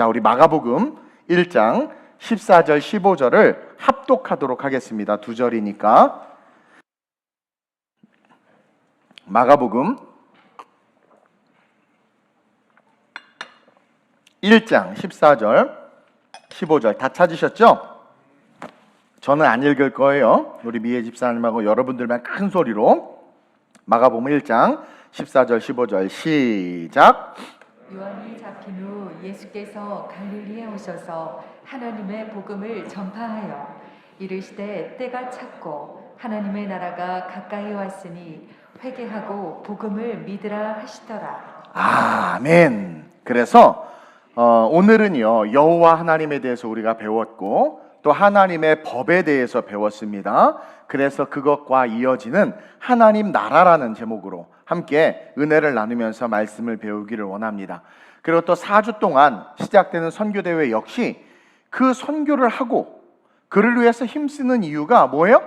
자, 우리 마가복음 1장 14절 15절을 합독하도록 하겠습니다. 두 절이니까. 마가복음 1장 14절 15절 다 찾으셨죠? 저는 안 읽을 거예요. 우리 미애 집사님하고 여러분들만 큰 소리로 마가복음 1장 14절 15절 시작. 요한이 잡힌 후 예수께서 갈릴리에 오셔서 하나님의 복음을 전파하여 이르시되 때가 찼고 하나님의 나라가 가까이 왔으니 회개하고 복음을 믿으라 하시더라. 아멘. 그래서 오늘은요, 여호와 하나님에 대해서 우리가 배웠고 또 하나님의 법에 대해서 배웠습니다. 그래서 그것과 이어지는 하나님 나라라는 제목으로 함께 은혜를 나누면서 말씀을 배우기를 원합니다. 그리고 또 4주 동안 시작되는 선교대회 역시 그 선교를 하고 그를 위해서 힘쓰는 이유가 뭐예요?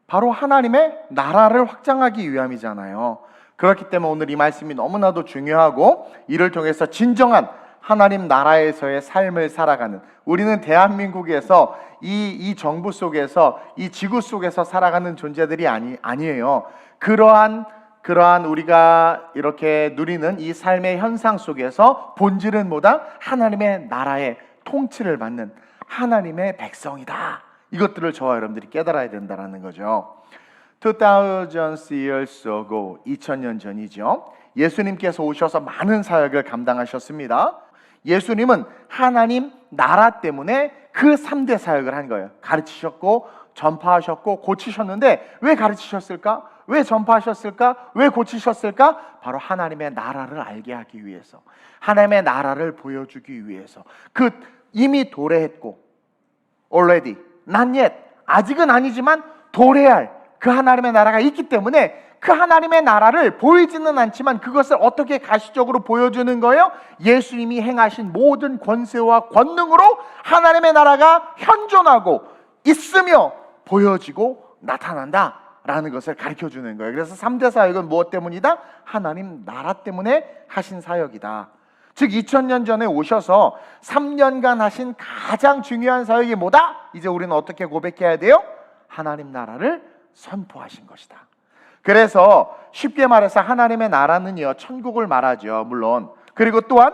바로 하나님의 나라를 확장하기 위함이잖아요. 그렇기 때문에 오늘 이 말씀이 너무나도 중요하고 이를 통해서 진정한 하나님 나라에서의 삶을 살아가는, 우리는 대한민국에서 이 정부 속에서 이 지구 속에서 살아가는 존재들이 아니에요. 그러한 우리가 이렇게 누리는 이 삶의 현상 속에서 본질은 뭐다? 하나님의 나라의 통치를 받는 하나님의 백성이다. 이것들을 저와 여러분들이 깨달아야 된다는 거죠. 2000 years ago, 2000년 전이죠. 예수님께서 오셔서 많은 사역을 감당하셨습니다. 예수님은 하나님 나라 때문에 그 3대 사역을 한 거예요. 가르치셨고 전파하셨고 고치셨는데 왜 가르치셨을까? 왜 전파하셨을까? 왜 고치셨을까? 바로 하나님의 나라를 알게 하기 위해서, 하나님의 나라를 보여주기 위해서. 이미 도래했고 already, not yet, 아직은 아니지만 도래할 그 하나님의 나라가 있기 때문에 그 하나님의 나라를 보이지는 않지만 그것을 어떻게 가시적으로 보여주는 거예요? 예수님이 행하신 모든 권세와 권능으로 하나님의 나라가 현존하고 있으며 보여지고 나타난다 라는 것을 가르쳐주는 거예요. 그래서 3대 사역은 무엇 때문이다? 하나님 나라 때문에 하신 사역이다. 즉 2000년 전에 오셔서 3년간 하신 가장 중요한 사역이 뭐다? 이제 우리는 어떻게 고백해야 돼요? 하나님 나라를 선포하신 것이다. 그래서 쉽게 말해서 하나님의 나라는요, 천국을 말하죠, 물론. 그리고 또한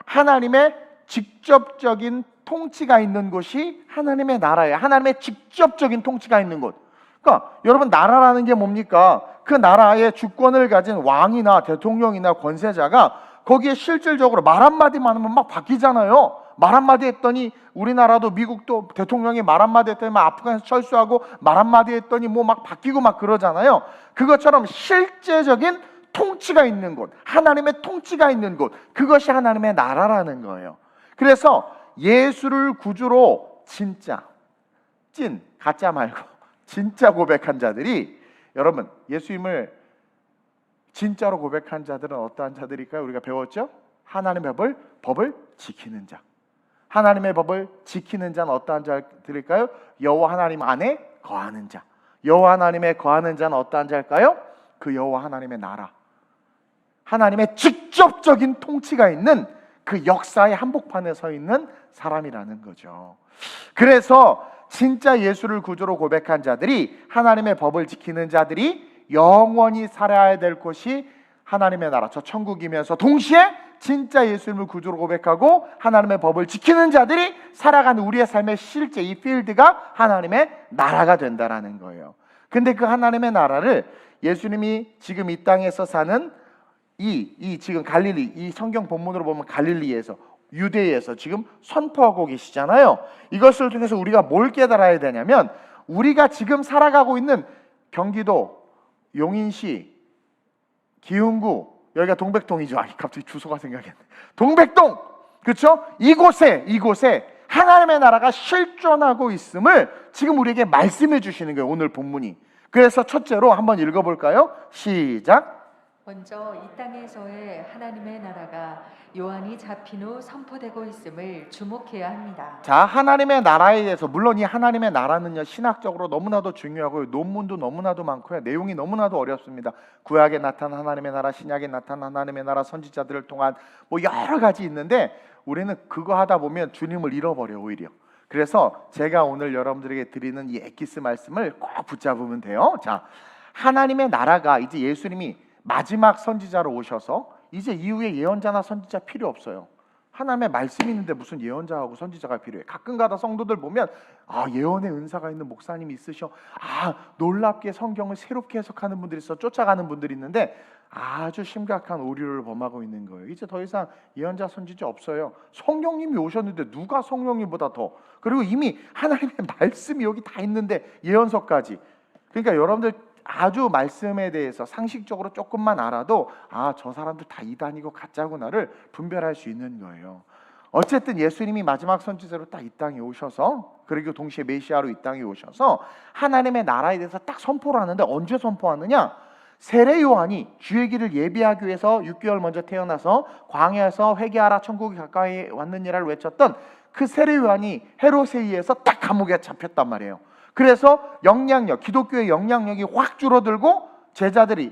하나님의 직접적인 통치가 있는 곳이 하나님의 나라예요. 하나님의 직접적인 통치가 있는 곳. 그러니까 여러분, 나라라는 게 뭡니까? 그 나라의 주권을 가진 왕이나 대통령이나 권세자가 거기에 실질적으로 말 한마디만 하면 막 바뀌잖아요. 말 한마디 했더니 우리나라도 미국도 대통령이 말 한마디 했더니 막 아프간에서 철수하고 말 한마디 했더니 뭐 막 바뀌고 막 그러잖아요. 그것처럼 실제적인 통치가 있는 곳, 하나님의 통치가 있는 곳, 그것이 하나님의 나라라는 거예요. 그래서 예수를 구주로 진짜, 가짜 말고 진짜 고백한 자들이, 여러분, 예수님을 진짜로 고백한 자들은 어떠한 자들일까요? 우리가 배웠죠? 하나님의 법을 지키는 자. 하나님의 법을 지키는 자는 어떠한 자들일까요? 여호와 하나님 안에 거하는 자. 여호와 하나님에 거하는 자는 어떠한 자일까요? 그 여호와 하나님의 나라, 하나님의 직접적인 통치가 있는 그 역사의 한복판에 서 있는 사람이라는 거죠. 그래서 진짜 예수를 구주로 고백한 자들이, 하나님의 법을 지키는 자들이 영원히 살아야 될 곳이 하나님의 나라, 저 천국이면서 동시에 진짜 예수님을 구주로 고백하고 하나님의 법을 지키는 자들이 살아가는 우리의 삶의 실제 이 필드가 하나님의 나라가 된다라는 거예요. 근데 그 하나님의 나라를 예수님이 지금 이 땅에서 사는 지금 갈릴리, 이 성경 본문으로 보면 갈릴리에서, 유대에서 지금 선포하고 계시잖아요. 이것을 통해서 우리가 뭘 깨달아야 되냐면, 우리가 지금 살아가고 있는 경기도 용인시 기흥구, 여기가 동백동이죠. 갑자기 주소가 생각이 안 나요. 동백동, 그렇죠? 이곳에 하나님의 나라가 실존하고 있음을 지금 우리에게 말씀해 주시는 거예요, 오늘 본문이. 그래서 첫째로 한번 읽어볼까요? 시작. 먼저 이 땅에서의 하나님의 나라가 요한이 잡힌 후 선포되고 있음을 주목해야 합니다. 자, 하나님의 나라에 대해서, 물론 이 하나님의 나라는요 신학적으로 너무나도 중요하고요, 논문도 너무나도 많고요, 내용이 너무나도 어렵습니다. 구약에 나타난 하나님의 나라, 신약에 나타난 하나님의 나라, 선지자들을 통한 뭐 여러 가지 있는데 우리는 그거 하다 보면 주님을 잃어버려 오히려. 그래서 제가 오늘 여러분들에게 드리는 이 엑기스 말씀을 꼭 붙잡으면 돼요. 자, 하나님의 나라가 이제 예수님이 마지막 선지자로 오셔서 이제 이후에 예언자나 선지자 필요 없어요. 하나님의 말씀이 있는데 무슨 예언자하고 선지자가 필요해. 가끔가다 성도들 보면 예언의 은사가 있는 목사님이 있으셔. 놀랍게 성경을 새롭게 해석하는 분들이 있어. 쫓아가는 분들이 있는데 아주 심각한 오류를 범하고 있는 거예요. 이제 더 이상 예언자 선지자 없어요. 성령님이 오셨는데 누가 성령님보다 더. 그리고 이미 하나님의 말씀이 여기 다 있는데 예언서까지. 그러니까 여러분들 아주 말씀에 대해서 상식적으로 조금만 알아도 저 사람들 다 이단이고 가짜구나를 분별할 수 있는 거예요. 어쨌든 예수님이 마지막 선지자로 딱 이 땅에 오셔서, 그리고 동시에 메시아로 이 땅에 오셔서 하나님의 나라에 대해서 딱 선포를 하는데, 언제 선포하느냐? 세례 요한이 주의 길을 예비하기 위해서 6개월 먼저 태어나서 광야에서 회개하라 천국이 가까이 왔느니라를 외쳤던 그 세례 요한이 헤롯에 의해서 딱 감옥에 잡혔단 말이에요. 그래서 영향력, 기독교의 영향력이 확 줄어들고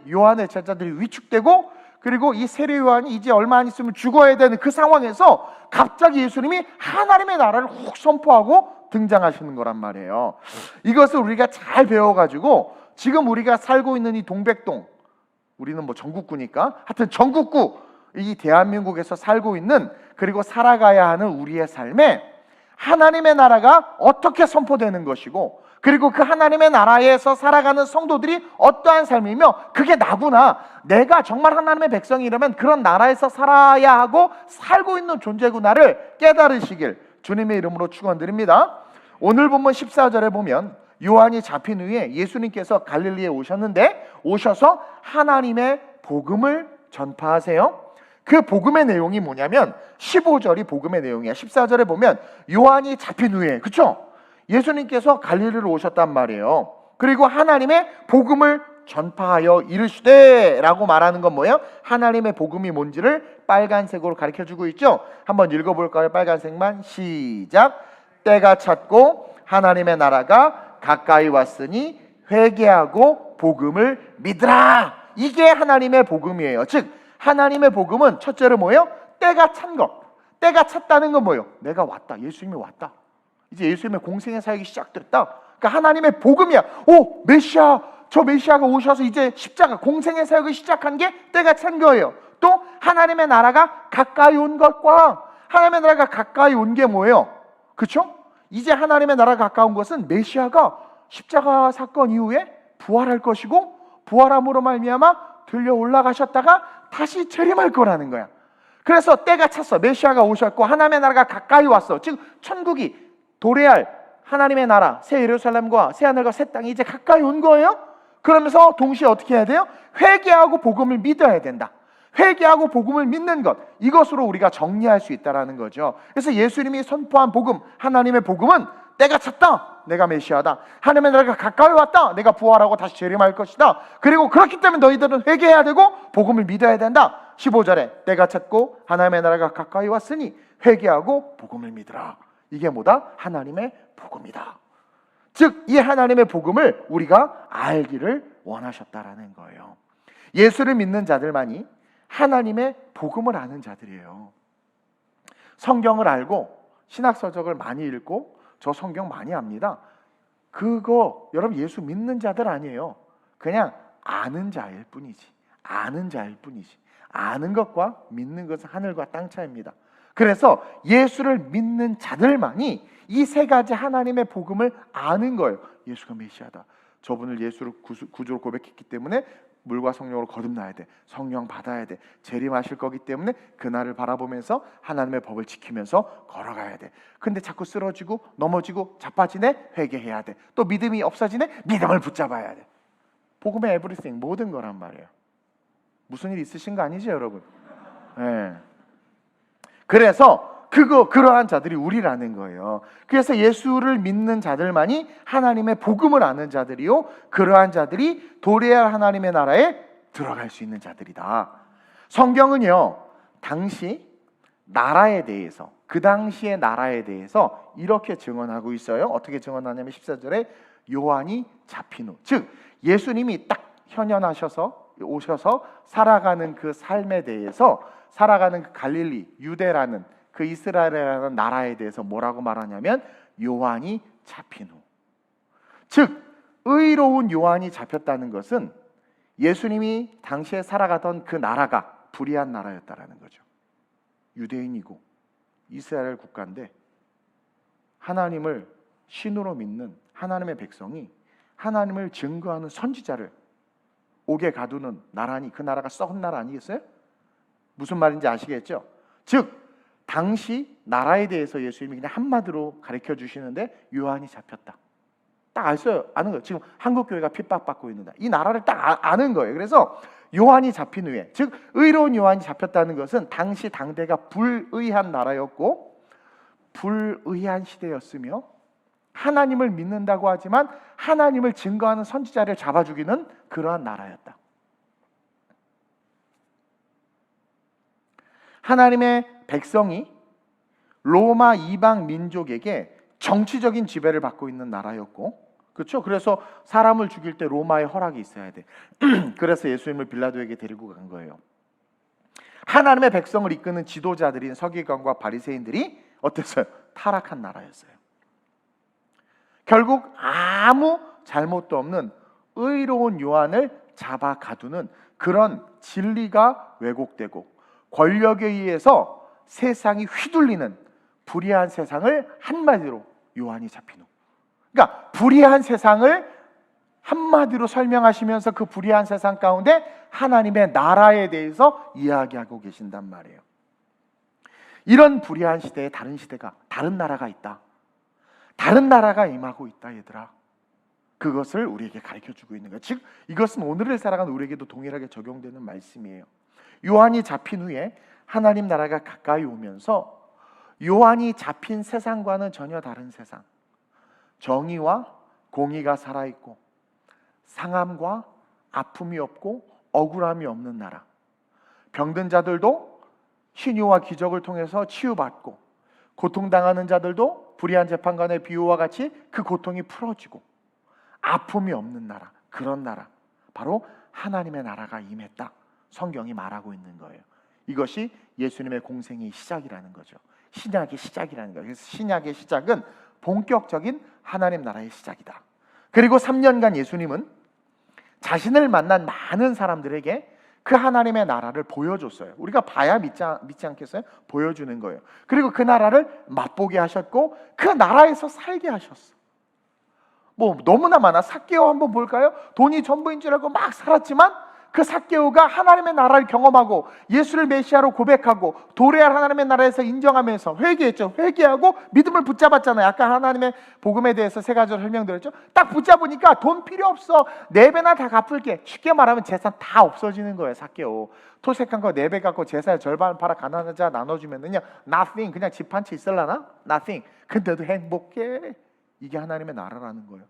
요한의 제자들이 위축되고, 그리고 이 세례 요한이 이제 얼마 안 있으면 죽어야 되는 그 상황에서 갑자기 예수님이 하나님의 나라를 훅 선포하고 등장하시는 거란 말이에요. 이것을 우리가 잘 배워가지고 지금 우리가 살고 있는 이 동백동, 우리는 뭐 전국구니까 하여튼 전국구, 이 대한민국에서 살고 있는, 그리고 살아가야 하는 우리의 삶에 하나님의 나라가 어떻게 선포되는 것이고, 그리고 그 하나님의 나라에서 살아가는 성도들이 어떠한 삶이며, 그게 나구나, 내가 정말 하나님의 백성이라면 그런 나라에서 살아야 하고 살고 있는 존재구나를 깨달으시길 주님의 이름으로 축원드립니다. 오늘 본문 14절에 보면 요한이 잡힌 후에 예수님께서 갈릴리에 오셨는데, 오셔서 하나님의 복음을 전파하세요. 그 복음의 내용이 뭐냐면 15절이 복음의 내용이야. 14절에 보면 요한이 잡힌 후에, 그렇죠? 예수님께서 갈릴리로 오셨단 말이에요. 그리고 하나님의 복음을 전파하여 이르시되 라고 말하는 건 뭐예요? 하나님의 복음이 뭔지를 빨간색으로 가르쳐주고 있죠. 한번 읽어볼까요? 빨간색만. 시작. 때가 찼고 하나님의 나라가 가까이 왔으니 회개하고 복음을 믿으라. 이게 하나님의 복음이에요. 즉 하나님의 복음은 첫째로 뭐예요? 때가 찬 것. 때가 찼다는 건 뭐예요? 내가 왔다. 예수님이 왔다. 이제 예수님의 공생의 사역이 시작됐다. 그러니까 하나님의 복음이야. 메시아, 저 메시아가 오셔서 이제 십자가 공생의 사역을 시작한 게 때가 찬 거예요. 또 하나님의 나라가 가까이 온 것과, 하나님의 나라가 가까이 온 게 뭐예요? 그렇죠? 이제 하나님의 나라가 가까운 것은 메시아가 십자가 사건 이후에 부활할 것이고, 부활함으로 말미암아 들려 올라가셨다가 다시 재림할 거라는 거야. 그래서 때가 찼어. 메시아가 오셨고 하나님의 나라가 가까이 왔어. 즉 천국이, 도래할 하나님의 나라, 새 예루살렘과 새 하늘과 새 땅이 이제 가까이 온 거예요. 그러면서 동시에 어떻게 해야 돼요? 회개하고 복음을 믿어야 된다. 회개하고 복음을 믿는 것, 이것으로 우리가 정리할 수 있다는 거죠. 그래서 예수님이 선포한 복음, 하나님의 복음은 때가 찼다, 내가 메시아다. 하나님의 나라가 가까이 왔다, 내가 부활하고 다시 재림할 것이다. 그리고 그렇기 때문에 너희들은 회개해야 되고 복음을 믿어야 된다. 15절에 때가 찼고 하나님의 나라가 가까이 왔으니 회개하고 복음을 믿으라. 이게 뭐다? 하나님의 복음이다. 즉 이 하나님의 복음을 우리가 알기를 원하셨다라는 거예요. 예수를 믿는 자들만이 하나님의 복음을 아는 자들이에요. 성경을 알고 신학서적을 많이 읽고 저 성경 많이 압니다. 그거 여러분 예수 믿는 자들 아니에요. 그냥 아는 자일 뿐이지. 아는 자일 뿐이지. 아는 것과 믿는 것은 하늘과 땅 차이입니다. 그래서 예수를 믿는 자들만이 이 세 가지 하나님의 복음을 아는 거예요. 예수가 메시아다. 저분을 예수를 구주로 고백했기 때문에 물과 성령으로 거듭나야 돼. 성령 받아야 돼. 재림하실 거기 때문에 그날을 바라보면서 하나님의 법을 지키면서 걸어가야 돼. 근데 자꾸 쓰러지고 넘어지고 자빠지네? 회개해야 돼. 또 믿음이 없어지네? 믿음을 붙잡아야 돼. 복음의 에브리띵, 모든 거란 말이에요. 무슨 일 있으신 거 아니죠 여러분? 네. 그래서 그러한 자들이 우리라는 거예요. 그래서 예수를 믿는 자들만이 하나님의 복음을 아는 자들이요, 그러한 자들이 도래할 하나님의 나라의 들어갈 수 있는 자들이다. 성경은요, 당시 나라에 대해서, 그 당시의 나라에 대해서 이렇게 증언하고 있어요. 어떻게 증언하냐면 14절에 요한이 잡힌 후, 즉 예수님이 딱 현현하셔서 오셔서 살아가는 그 삶에 대해서, 살아가는 그 갈릴리, 유대라는 그 이스라엘이라는 나라에 대해서 뭐라고 말하냐면 요한이 잡힌 후. 즉 의로운 요한이 잡혔다는 것은 예수님이 당시에 살아가던 그 나라가 불의한 나라였다라는 거죠. 유대인이고 이스라엘 국가인데 하나님을 신으로 믿는 하나님의 백성이 하나님을 증거하는 선지자를 옥에 가두는 나라니 그 나라가 썩은 나라 아니겠어요? 무슨 말인지 아시겠죠? 즉 당시 나라에 대해서 예수님이 그냥 한마디로 가르쳐 주시는데 요한이 잡혔다. 딱 아는 거예요. 지금 한국 교회가 핍박받고 있는다. 이 나라를 딱 아는 거예요. 그래서 요한이 잡힌 후에, 즉 의로운 요한이 잡혔다는 것은 당시 당대가 불의한 나라였고 불의한 시대였으며 하나님을 믿는다고 하지만 하나님을 증거하는 선지자를 잡아 죽이는 그러한 나라였다. 하나님의 백성이 로마 이방 민족에게 정치적인 지배를 받고 있는 나라였고, 그렇죠? 그래서 사람을 죽일 때 로마의 허락이 있어야 돼. 그래서 예수님을 빌라도에게 데리고 간 거예요. 하나님의 백성을 이끄는 지도자들인 서기관과 바리새인들이 어땠어요? 타락한 나라였어요. 결국 아무 잘못도 없는 의로운 요한을 잡아 가두는 그런 진리가 왜곡되고 권력에 의해서 세상이 휘둘리는 불의한 세상을 한마디로 요한이 잡힌 후, 그러니까 불의한 세상을 한마디로 설명하시면서 그 불의한 세상 가운데 하나님의 나라에 대해서 이야기하고 계신단 말이에요. 이런 불의한 시대에 다른 나라가 있다. 다른 나라가 임하고 있다, 얘들아. 그것을 우리에게 가르쳐주고 있는 거예요. 즉 이것은 오늘을 살아가는 우리에게도 동일하게 적용되는 말씀이에요. 요한이 잡힌 후에 하나님 나라가 가까이 오면서 요한이 잡힌 세상과는 전혀 다른 세상, 정의와 공의가 살아있고 상함과 아픔이 없고 억울함이 없는 나라, 병든 자들도 신유와 기적을 통해서 치유받고 고통당하는 자들도 불의한 재판관의 비유와 같이 그 고통이 풀어지고 아픔이 없는 나라, 그런 나라, 바로 하나님의 나라가 임했다. 성경이 말하고 있는 거예요. 이것이 예수님의 공생의 시작이라는 거죠. 신약의 시작이라는 거예요. 그래서 신약의 시작은 본격적인 하나님 나라의 시작이다. 그리고 3년간 예수님은 자신을 만난 많은 사람들에게 그 하나님의 나라를 보여줬어요. 우리가 봐야 믿지 않겠어요? 보여주는 거예요. 그리고 그 나라를 맛보게 하셨고 그 나라에서 살게 하셨어. 뭐 너무나 많아. 삭개오 한번 볼까요? 돈이 전부인 줄 알고 막 살았지만 그 삭개오가 하나님의 나라를 경험하고 예수를 메시아로 고백하고 도래할 하나님의 나라에서 인정하면서 회개했죠. 회개하고 믿음을 붙잡았잖아요. 아까 하나님의 복음에 대해서 세 가지로 설명드렸죠. 딱 붙잡으니까 돈 필요 없어. 4배나 다 갚을게. 쉽게 말하면 재산 다 없어지는 거예요. 삭개오. 토색한 거 4배 갖고 재산의 절반을 팔아 가난한 자 나눠주면은요, nothing. 그냥 집 한 채 있을라나? nothing. 근데도 행복해. 이게 하나님의 나라라는 거예요.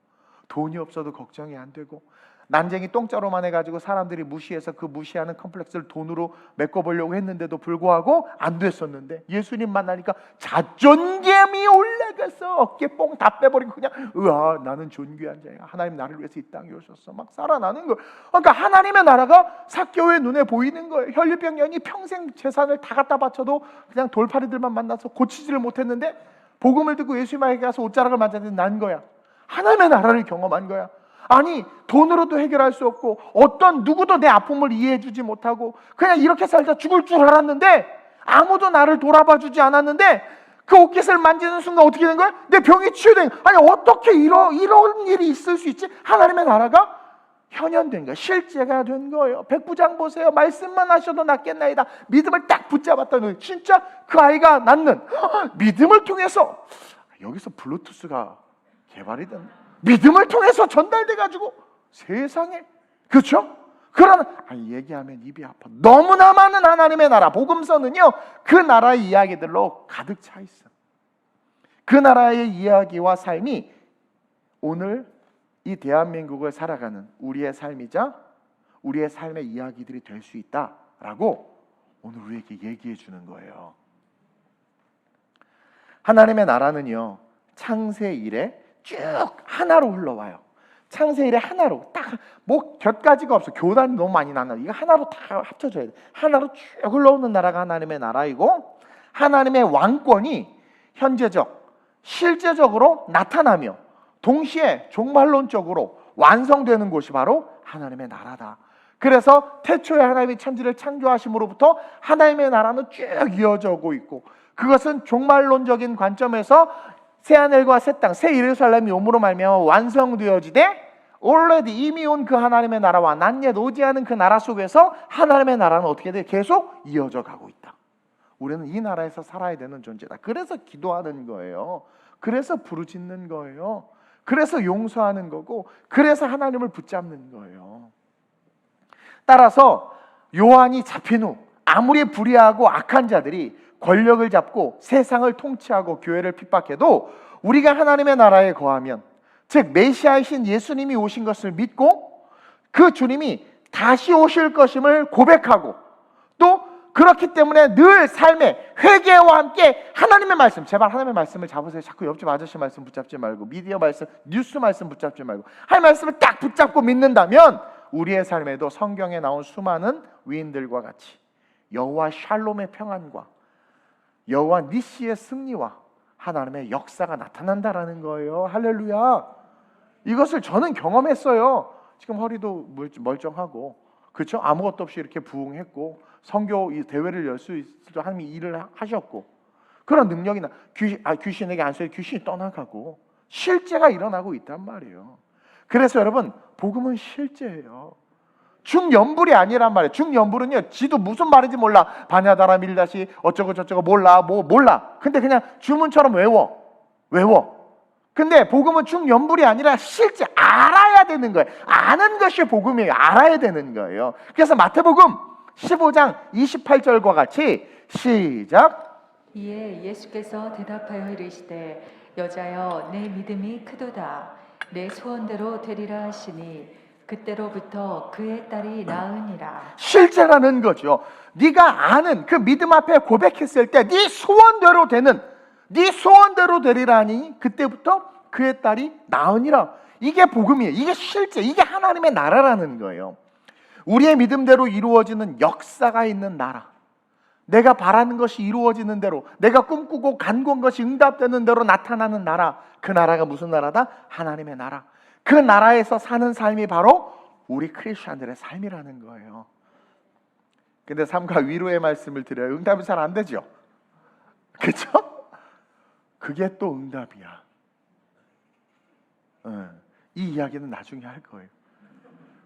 돈이 없어도 걱정이 안 되고 난쟁이 똥자루만 해가지고 사람들이 무시해서 그 무시하는 컴플렉스를 돈으로 메꿔보려고 했는데도 불구하고 안 됐었는데 예수님 만나니까 자존감이 올라가서 어깨 뽕 다 빼버리고 그냥 으아 나는 존귀한 자야. 하나님 나를 위해서 이 땅에 오셨어. 막 살아나는 거예요. 그러니까 하나님의 나라가 삭개오의 눈에 보이는 거예요. 혈류병연이 평생 재산을 다 갖다 바쳐도 그냥 돌팔이들만 만나서 고치지를 못했는데 복음을 듣고 예수님에게 가서 옷자락을 만졌는데 난 거야. 하나님의 나라를 경험한 거야. 아니 돈으로도 해결할 수 없고 어떤 누구도 내 아픔을 이해해 주지 못하고 그냥 이렇게 살다 죽을 줄 알았는데 아무도 나를 돌아봐 주지 않았는데 그 옷깃을 만지는 순간 어떻게 된 거야? 내 병이 치유된 거야. 아니 어떻게 이런 일이 있을 수 있지? 하나님의 나라가 현현된 거야. 실제가 된 거예요. 백부장 보세요. 말씀만 하셔도 낫겠나이다. 믿음을 딱 붙잡았다는 거예요. 진짜 그 아이가 낳는 믿음을 통해서, 여기서 블루투스가 개발이 된 믿음을 통해서 전달돼가지고 세상에, 그렇죠? 그런 얘기하면 입이 아파. 너무나 많은 하나님의 나라 복음서는요 그 나라의 이야기들로 가득 차 있어. 그 나라의 이야기와 삶이 오늘 이 대한민국을 살아가는 우리의 삶이자 우리의 삶의 이야기들이 될 수 있다라고 오늘 우리에게 얘기해 주는 거예요. 하나님의 나라는요, 창세 이래 쭉 하나로 흘러와요. 창세 이래 하나로, 딱 뭐 몇 가지가 없어. 교단이 너무 많이 나나. 이거 하나로 다 합쳐져야 돼. 하나로 쭉 흘러오는 나라가 하나님의 나라이고, 하나님의 왕권이 현재적, 실제적으로 나타나며 동시에 종말론적으로 완성되는 곳이 바로 하나님의 나라다. 그래서 태초에 하나님이 천지를 창조하심으로부터 하나님의 나라는 쭉 이어져 오고 있고, 그것은 종말론적인 관점에서 새하늘과 새 땅, 새 예루살렘이 오므로 말미암아 완성되어지되, already 이미 온 그 하나님의 나라와 난옛 오지 않은 그 나라 속에서 하나님의 나라는 어떻게 돼? 계속 이어져 가고 있다. 우리는 이 나라에서 살아야 되는 존재다. 그래서 기도하는 거예요. 그래서 부르짖는 거예요. 그래서 용서하는 거고, 그래서 하나님을 붙잡는 거예요. 따라서 요한이 잡힌 후 아무리 불의하고 악한 자들이 권력을 잡고 세상을 통치하고 교회를 핍박해도 우리가 하나님의 나라에 거하면, 즉 메시아이신 예수님이 오신 것을 믿고 그 주님이 다시 오실 것임을 고백하고, 또 그렇기 때문에 늘 삶의 회개와 함께 하나님의 말씀, 제발 하나님의 말씀을 잡으세요. 자꾸 옆집 아저씨 말씀 붙잡지 말고, 미디어 말씀, 뉴스 말씀 붙잡지 말고 하나님의 말씀을 딱 붙잡고 믿는다면 우리의 삶에도 성경에 나온 수많은 위인들과 같이 여호와 샬롬의 평안과 여호와 니시의 승리와 하나님의 역사가 나타난다라는 거예요. 할렐루야. 이것을 저는 경험했어요. 지금 허리도 멀쩡하고, 그렇죠? 아무것도 없이 이렇게 부흥했고, 선교 대회를 열 수 있도록 하나님이 일을 하셨고, 그런 능력이 귀신에게 안수해 귀신이 떠나가고 실제가 일어나고 있단 말이에요. 그래서 여러분, 복음은 실제예요. 중연불이 아니란 말이에요. 중연불은요, 지도 무슨 말인지 몰라. 바냐다라 밀다시 어쩌고 저쩌고 몰라. 근데 그냥 주문처럼 외워. 근데 복음은 중연불이 아니라 실제 알아야 되는 거예요. 아는 것이 복음이에요. 알아야 되는 거예요. 그래서 마태복음 15장 28절과 같이 시작. 이에 예수께서 대답하여 이르시되 여자여 내 믿음이 크도다. 내 소원대로 되리라 하시니 그때로부터 그의 딸이 나으니라. 실제라는 거죠. 네가 아는 그 믿음 앞에 고백했을 때 네 소원대로 되리라니 그때부터 그의 딸이 나으니라. 이게 복음이에요. 이게 실제, 이게 하나님의 나라라는 거예요. 우리의 믿음대로 이루어지는 역사가 있는 나라, 내가 바라는 것이 이루어지는 대로, 내가 꿈꾸고 간구한 것이 응답되는 대로 나타나는 나라, 그 나라가 무슨 나라다? 하나님의 나라. 그 나라에서 사는 삶이 바로 우리 크리스천들의 삶이라는 거예요. 근데 삶과 위로의 말씀을 드려요. 응답이 잘 안 되죠? 그렇죠? 그게 또 응답이야. 이 이야기는 나중에 할 거예요.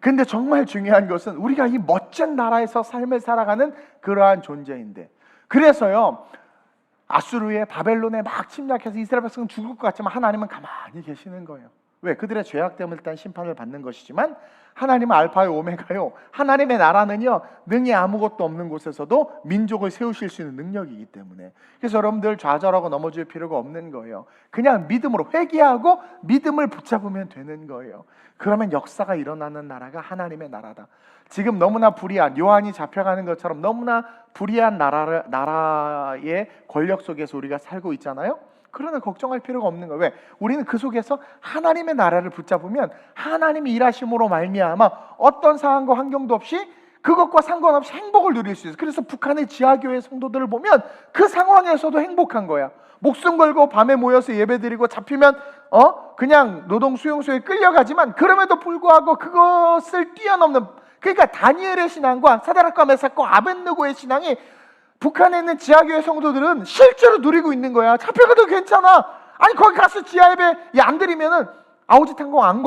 근데 정말 중요한 것은 우리가 이 멋진 나라에서 삶을 살아가는 그러한 존재인데, 그래서요, 아수르의 바벨론에 막 침략해서 이스라엘 백성은 죽을 것 같지만 하나님은 가만히 계시는 거예요. 왜? 그들의 죄악 때문에 일단 심판을 받는 것이지만 하나님은 알파요 오메가요. 하나님의 나라는요, 능히 아무것도 없는 곳에서도 민족을 세우실 수 있는 능력이기 때문에, 그래서 여러분들 좌절하고 넘어질 필요가 없는 거예요. 그냥 믿음으로 회개하고 믿음을 붙잡으면 되는 거예요. 그러면 역사가 일어나는 나라가 하나님의 나라다. 지금 너무나 불의한, 요한이 잡혀가는 것처럼 너무나 불의한 나라의 권력 속에서 우리가 살고 있잖아요. 그러나 걱정할 필요가 없는 거예요. 왜? 우리는 그 속에서 하나님의 나라를 붙잡으면 하나님이 일하심으로 말미암아 어떤 상황과 환경도 없이 그것과 상관없이 행복을 누릴 수 있어요. 그래서 북한의 지하교회 성도들을 보면 그 상황에서도 행복한 거야. 목숨 걸고 밤에 모여서 예배드리고 잡히면 그냥 노동 수용소에 끌려가지만 그럼에도 불구하고 그것을 뛰어넘는, 그러니까 다니엘의 신앙과 사드락과 메삭과 아벳느고의 신앙이 북한에 있는 지하교회 성도들은 실제로 누리고 있는 거야. 잡혀가도 괜찮아. 아니 거기 가서 지하 예배 안 드리면은 아우짓 항공 안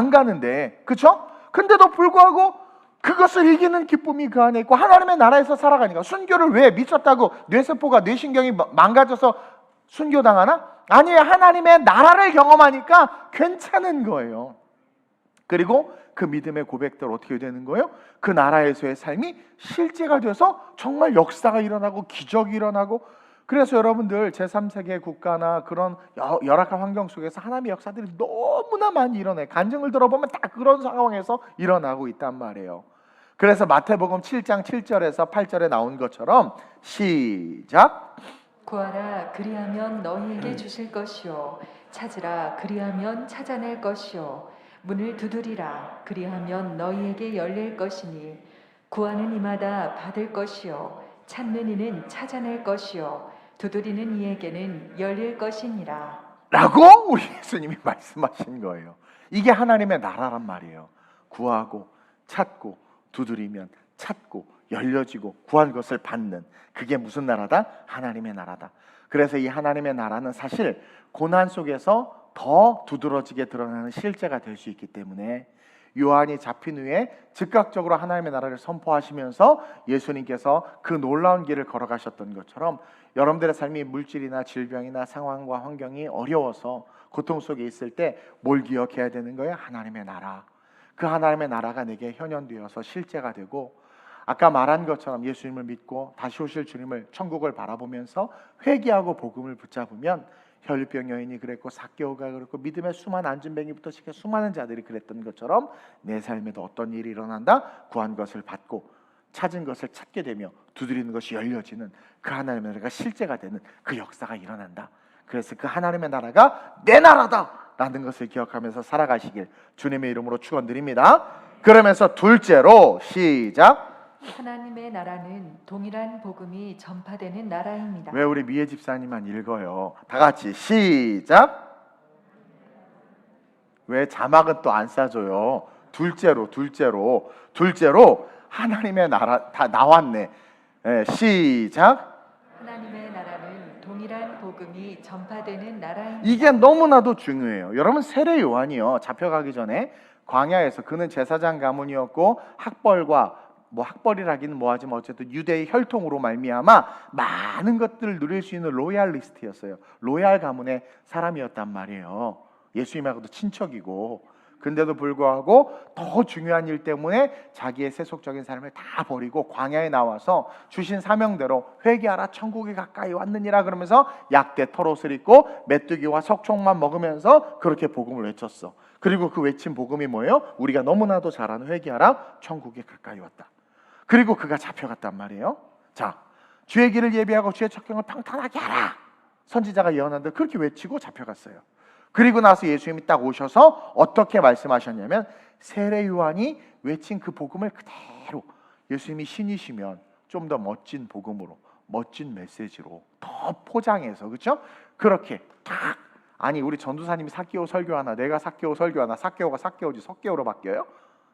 가는데, 그렇죠? 근데도 불구하고 그것을 이기는 기쁨이 그 안에 있고 하나님의 나라에서 살아가니까. 순교를 왜 미쳤다고 뇌세포가 뇌신경이 망가져서 순교당하나? 아니에요. 하나님의 나라를 경험하니까 괜찮은 거예요. 그리고 그 믿음의 고백대로 어떻게 되는 거예요? 그 나라에서의 삶이 실제가 돼서 정말 역사가 일어나고 기적이 일어나고. 그래서 여러분들 제3세계 국가나 그런 열악한 환경 속에서 하나님의 역사들이 너무나 많이 일어나요. 간증을 들어보면 다 그런 상황에서 일어나고 있단 말이에요. 그래서 마태복음 7장 7절에서 8절에 나온 것처럼 시작. 구하라 그리하면 너희에게 주실 것이요 찾으라 그리하면 찾아낼 것이요 문을 두드리라 그리하면 너희에게 열릴 것이니 구하는 이마다 받을 것이요 찾는 이는 찾아낼 것이요 두드리는 이에게는 열릴 것이니라. 라고 우리 예수님이 말씀하신 거예요. 이게 하나님의 나라란 말이에요. 구하고 찾고 두드리면 찾고 열려지고 구한 것을 받는, 그게 무슨 나라다? 하나님의 나라다. 그래서 이 하나님의 나라는 사실 고난 속에서 더 두드러지게 드러나는 실제가 될 수 있기 때문에 요한이 잡힌 후에 즉각적으로 하나님의 나라를 선포하시면서 예수님께서 그 놀라운 길을 걸어가셨던 것처럼 여러분들의 삶이 물질이나 질병이나 상황과 환경이 어려워서 고통 속에 있을 때 뭘 기억해야 되는 거예요? 하나님의 나라. 그 하나님의 나라가 내게 현현되어서 실제가 되고, 아까 말한 것처럼 예수님을 믿고 다시 오실 주님을, 천국을 바라보면서 회개하고 복음을 붙잡으면, 혈류병 여인이 그랬고 삭개오가 그랬고 믿음의 수많은 안진뱅이부터 시켜 수많은 자들이 그랬던 것처럼 내 삶에도 어떤 일이 일어난다? 구한 것을 받고 찾은 것을 찾게 되며 두드리는 것이 열려지는 그 하나님의 나라가 실제가 되는 그 역사가 일어난다. 그래서 그 하나님의 나라가 내 나라다 라는 것을 기억하면서 살아가시길 주님의 이름으로 축원드립니다. 그러면서 둘째로 시작. 하나님의 나라는 동일한 복음이 전파되는 나라입니다. 왜 우리 미애 집사님만 읽어요? 다 같이 시작. 왜 자막은 또 안 싸줘요? 둘째로 하나님의 나라 다 나왔네. 시작. 하나님의 나라는 동일한 복음이 전파되는 나라입니다. 이게 너무나도 중요해요. 여러분, 세례 요한이요, 잡혀가기 전에 광야에서, 그는 제사장 가문이었고 학벌이라기는 뭐하지만 어쨌든 유대의 혈통으로 말미암아 많은 것들을 누릴 수 있는 로얄리스트였어요. 로얄 가문의 사람이었단 말이에요. 예수님하고도 친척이고. 근데도 불구하고 더 중요한 일 때문에 자기의 세속적인 삶을 다 버리고 광야에 나와서 주신 사명대로 회개하라 천국이 가까이 왔느니라 그러면서 약대 털옷을 입고 메뚜기와 석총만 먹으면서 그렇게 복음을 외쳤어. 그리고 그 외친 복음이 뭐예요? 우리가 너무나도 잘 아는 회개하라 천국이 가까이 왔다. 그리고 그가 잡혀갔단 말이에요. 자, 주의 길을 예비하고 주의 척경을 평탄하게 하라. 선지자가 예언한데 그렇게 외치고 잡혀갔어요. 그리고 나서 예수님이 딱 오셔서 어떻게 말씀하셨냐면, 세례 요한이 외친 그 복음을 그대로, 예수님이 신이시면 좀 더 멋진 복음으로, 멋진 메시지로 더 포장해서, 그렇죠? 그렇게 딱, 아니 우리 전도사님이 삭개오 설교하나, 내가 삭개오 설교하나, 삭개오가 삭개오지 석개오로 바뀌어요?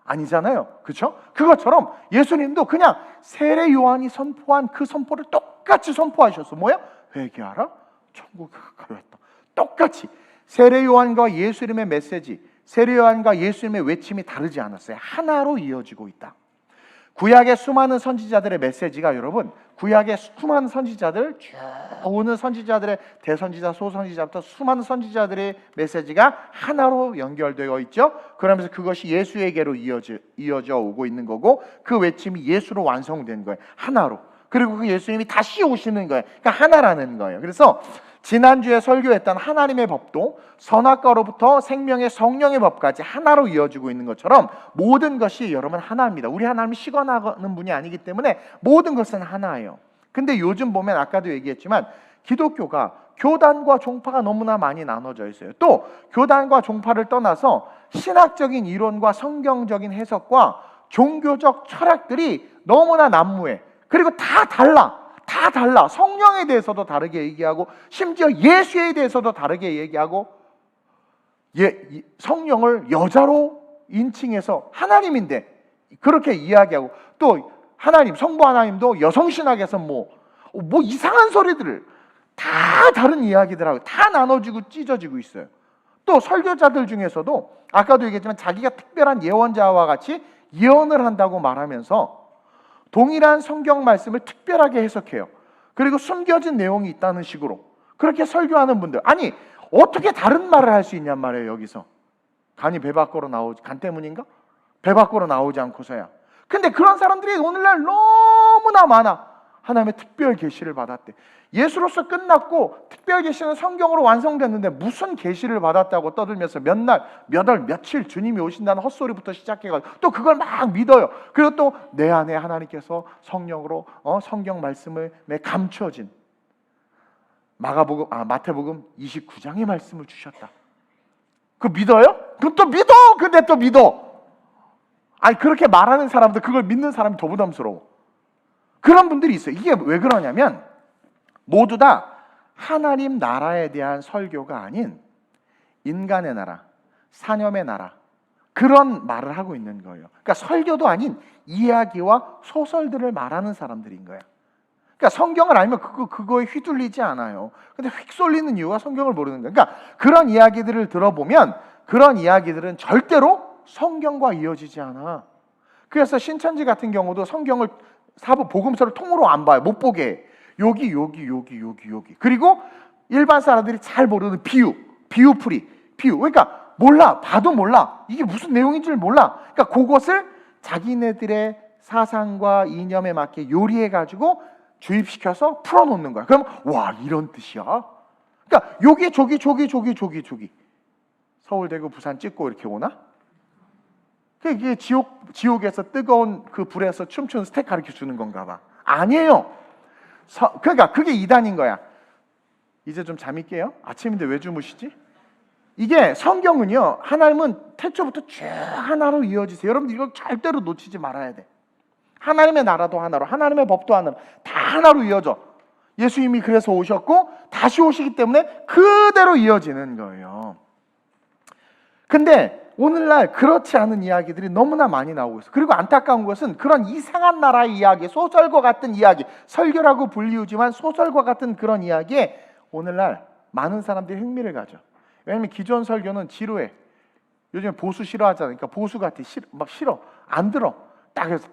아니잖아요. 그렇죠? 그것처럼 예수님도 그냥 세례 요한이 선포한 그 선포를 똑같이 선포하셨어. 뭐야? 회개하라 천국이 가까이 왔다. 똑같이 세례 요한과 예수님의 메시지, 세례 요한과 예수님의 외침이 다르지 않았어요. 하나로 이어지고 있다. 구약의 수많은 선지자들의 메시지가, 여러분, 구약의 수많은 선지자들, 쭉 오는 선지자들의 대선지자, 소선지자부터 수많은 선지자들의 메시지가 하나로 연결되어 있죠. 그러면서 그것이 예수에게로 이어져 오고 있는 거고, 그 외침이 예수로 완성된 거예요. 하나로. 그리고 그 예수님이 다시 오시는 거예요. 그러니까 하나라는 거예요. 그래서 지난주에 설교했던 하나님의 법도 선악과로부터 생명의 성령의 법까지 하나로 이어지고 있는 것처럼 모든 것이 여러분 하나입니다. 우리 하나님이 시건하는 분이 아니기 때문에 모든 것은 하나예요. 근데 요즘 보면 아까도 얘기했지만 기독교가 교단과 종파가 너무나 많이 나눠져 있어요. 또 교단과 종파를 떠나서 신학적인 이론과 성경적인 해석과 종교적 철학들이 너무나 난무해. 그리고 다 달라. 성령에 대해서도 다르게 얘기하고, 심지어 예수에 대해서도 다르게 얘기하고, 성령을 여자로 인칭해서 하나님인데 그렇게 이야기하고, 또 하나님, 성부 하나님도 여성신학에서 뭐 이상한 소리들을 다 다른 이야기들하고 다 나눠지고 찢어지고 있어요. 또 설교자들 중에서도 아까도 얘기했지만 자기가 특별한 예언자와 같이 예언을 한다고 말하면서 동일한 성경 말씀을 특별하게 해석해요. 그리고 숨겨진 내용이 있다는 식으로 그렇게 설교하는 분들, 아니 어떻게 다른 말을 할 수 있냔 말이에요. 여기서 간이 배 밖으로 나오지, 간 때문인가? 배 밖으로 나오지 않고서야. 근데 그런 사람들이 오늘날 너무나 많아. 하나님의 특별 계시를 받았대. 예수로서 끝났고 특별 계시는 성경으로 완성됐는데 무슨 계시를 받았다고 떠들면서 몇 날, 몇 월, 며칠 주님이 오신다는 헛소리부터 시작해가지고 또 그걸 막 믿어요. 그리고 또 내 안에 하나님께서 성령으로 성경 말씀을 감춰진 마태복음 29장의 말씀을 주셨다. 그 믿어요? 그럼 또 믿어. 근데 또 믿어. 아니 그렇게 말하는 사람들 그걸 믿는 사람이 더 부담스러워. 그런 분들이 있어요. 이게 왜 그러냐면 모두 다 하나님 나라에 대한 설교가 아닌 인간의 나라, 사념의 나라 그런 말을 하고 있는 거예요. 그러니까 설교도 아닌 이야기와 소설들을 말하는 사람들인 거야. 그러니까 성경을 알면 그거에 휘둘리지 않아요. 근데 휙 쏠리는 이유가 성경을 모르는 거야. 그러니까 그런 이야기들을 들어보면 그런 이야기들은 절대로 성경과 이어지지 않아. 그래서 신천지 같은 경우도 성경을 복음서를 통으로 안 봐요. 못 보게 해. 여기. 그리고 일반 사람들이 잘 모르는 비유풀이. 그러니까 몰라. 봐도 몰라. 이게 무슨 내용인지를 몰라. 그러니까 그것을 자기네들의 사상과 이념에 맞게 요리해가지고 주입시켜서 풀어놓는 거야. 그럼 와 이런 뜻이야. 그러니까 여기 저기 서울대구 부산 찍고 이렇게 오나? 이게 지옥에서 뜨거운 그 불에서 춤추는 스텝 가르쳐 주는 건가 봐. 아니에요. 그러니까 그게 이단인 거야. 이제 좀 잠이 깨요? 아침인데 왜 주무시지? 이게 성경은요, 하나님은 태초부터 쭉 하나로 이어지세요. 여러분들 이거 절대로 놓치지 말아야 돼. 하나님의 나라도 하나로, 하나님의 법도 하나로, 다 하나로 이어져. 예수님이 그래서 오셨고 다시 오시기 때문에 그대로 이어지는 거예요. 근데 오늘날 그렇지 않은 이야기들이 너무나 많이 나오고 있어요. 그리고 안타까운 것은 그런 이상한 나라의 이야기, 소설과 같은 이야기, 설교라고 불리우지만 소설과 같은 그런 이야기에 오늘날 많은 사람들이 흥미를 가져. 왜냐하면 기존 설교는 지루해. 요즘 보수 싫어하잖아요. 그러니까 보수 같아. 막 싫어. 안 들어. 딱 해서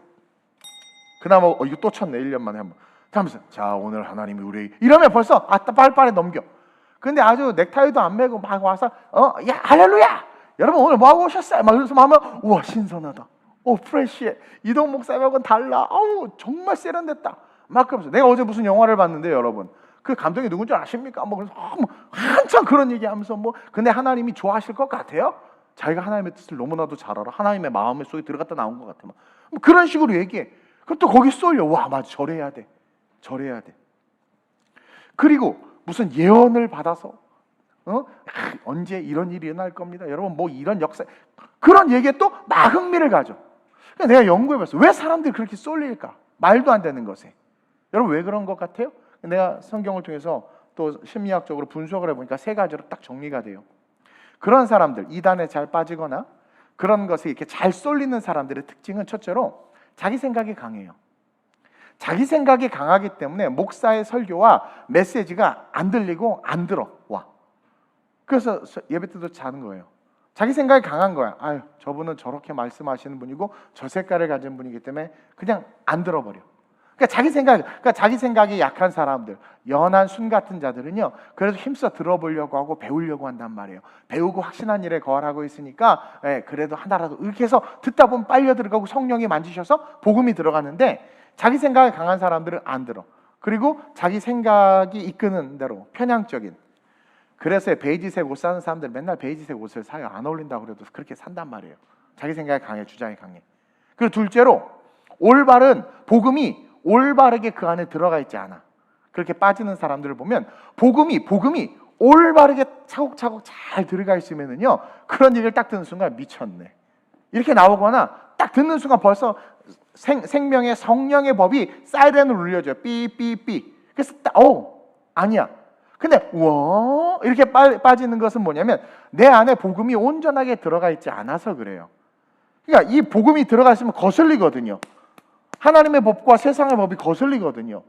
그나마 이거 또 쳤네. 1년 만에 한번. 하면서 자 오늘 하나님이 우리 이러면 벌써 빨리빨리 넘겨. 근데 아주 넥타이도 안 매고 막 와서 야 할렐루야. 여러분 오늘 뭐 하고 오셨어요? 막 이러면서 하면 우와 신선하다. 프레시해. 이동 목사님하고는 달라. 정말 세련됐다. 막 그러면서 내가 어제 무슨 영화를 봤는데 여러분 그 감독이 누군지 아십니까? 뭐 그래서 한참 그런 얘기하면서 근데 하나님이 좋아하실 것 같아요? 자기가 하나님의 뜻을 너무나도 잘 알아. 하나님의 마음 속에 들어갔다 나온 것 같아. 뭐 그런 식으로 얘기해. 그럼 또 거기 쏠려. 와 맞아 절해야 돼. 그리고 무슨 예언을 받아서 언제 이런 일이 일어날 겁니다. 여러분 뭐 이런 역사 그런 얘기에 또 막 흥미를 가져. 내가 연구해봤어. 왜 사람들이 그렇게 쏠릴까? 말도 안 되는 것에. 여러분 왜 그런 것 같아요? 내가 성경을 통해서 또 심리학적으로 분석을 해보니까 3가지로 딱 정리가 돼요. 그런 사람들, 이단에 잘 빠지거나 그런 것에 이렇게 잘 쏠리는 사람들의 특징은 첫째로 자기 생각이 강해요. 자기 생각이 강하기 때문에 목사의 설교와 메시지가 안 들리고 안 들어와. 그래서 예배 때도 자는 거예요. 자기 생각이 강한 거야. 저분은 저렇게 말씀하시는 분이고 저 색깔을 가진 분이기 때문에 그냥 안 들어버려. 그러니까 자기 생각이 약한 사람들, 연한 순 같은 자들은요. 그래서 힘써 들어보려고 하고 배우려고 한단 말이에요. 배우고 확신한 일에 거하고 있으니까 그래도 하나라도 이렇게 해서 듣다 보면 빨려 들어가고 성령이 만지셔서 복음이 들어가는데 자기 생각이 강한 사람들은 안 들어. 그리고 자기 생각이 이끄는 대로 편향적인. 그래서 베이지색 옷 사는 사람들 맨날 베이지색 옷을 사요. 안 어울린다고 그래도 그렇게 산단 말이에요. 자기 생각이 강해, 주장이 강해. 그리고 둘째로 올바른 복음이 올바르게 그 안에 들어가 있지 않아. 그렇게 빠지는 사람들을 보면 복음이 올바르게 차곡차곡 잘 들어가 있으면은요 그런 얘기를 딱 듣는 순간 미쳤네 이렇게 나오거나 딱 듣는 순간 벌써 생명의 성령의 법이 사이렌을 울려줘요. 삐삐삐. 그래서 아니야. 근데 우와 이렇게 빠지는 것은 뭐냐면 내 안에 복음이 온전하게 들어가 있지 않아서 그래요. 그러니까 이 복음이 들어가 있으면 거슬리거든요. 하나님의 법과 세상의 법이 거슬리거든요.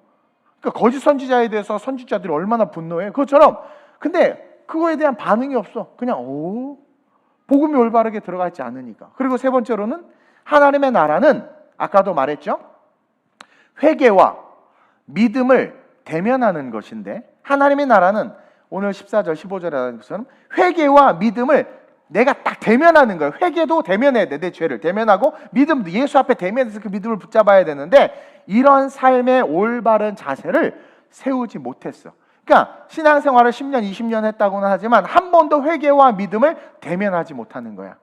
그러니까 거짓 선지자에 대해서 선지자들이 얼마나 분노해. 그것처럼 근데 그거에 대한 반응이 없어. 그냥 복음이 올바르게 들어가 있지 않으니까. 그리고 세 번째로는 하나님의 나라는 아까도 말했죠. 회개와 믿음을 대면하는 것인데 하나님의 나라는 오늘 14절 15절에 하는 것처럼 회개와 믿음을 내가 딱 대면하는 거예요. 회개도 대면해야 돼. 내 죄를 대면하고 믿음도 예수 앞에 대면해서 그 믿음을 붙잡아야 되는데 이런 삶의 올바른 자세를 세우지 못했어. 그러니까 신앙생활을 10년, 20년 했다고는 하지만 한 번도 회개와 믿음을 대면하지 못하는 거야.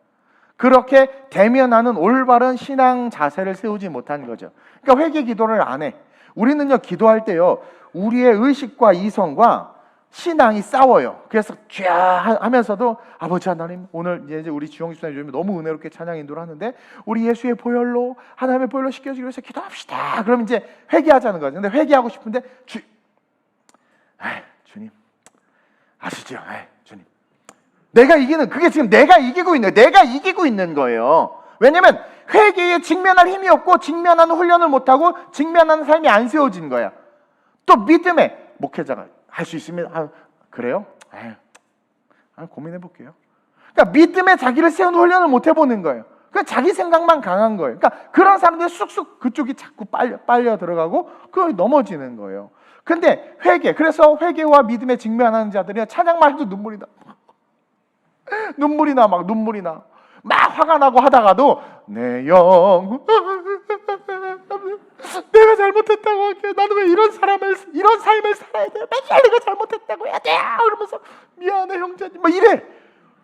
그렇게 대면하는 올바른 신앙 자세를 세우지 못하는 거죠. 그러니까 회개 기도를 안 해. 우리는요, 기도할 때요, 우리의 의식과 이성과 신앙이 싸워요. 그래서 쫙 하면서도 아버지 하나님, 오늘 이제 우리 지영 집사님 요즘에 너무 은혜롭게 찬양 인도를 하는데 우리 예수의 보혈로 하나님의 보혈로 씻겨지기 위해서 기도합시다. 그럼 이제 회개하자는 거죠. 근데 회개하고 싶은데 주님 아시죠? 주님, 내가 이기는, 그게 지금 내가 이기고 있는 거예요. 왜냐면 회개에 직면할 힘이 없고 직면하는 훈련을 못하고 직면하는 삶이 안 세워진 거야. 또 믿음에 목회자가 할 수 있으면 그래요? 고민해 볼게요. 그러니까 믿음에 자기를 세우는 훈련을 못 해보는 거예요. 그러니까 자기 생각만 강한 거예요. 그러니까 그런 사람들 쑥쑥 그쪽이 자꾸 빨려 들어가고 그걸 넘어지는 거예요. 근데 회개, 그래서 회개와 믿음에 직면하는 자들이 찬양만 해도 눈물이 나. 막 화가 나고 하다가도 내 영 내가 잘못했다고 할게. 나는 왜 이런 삶을 살아야 돼? 맨날 내가 잘못했다고 해야 돼. 그러면서 미안해 형제님 뭐 이래.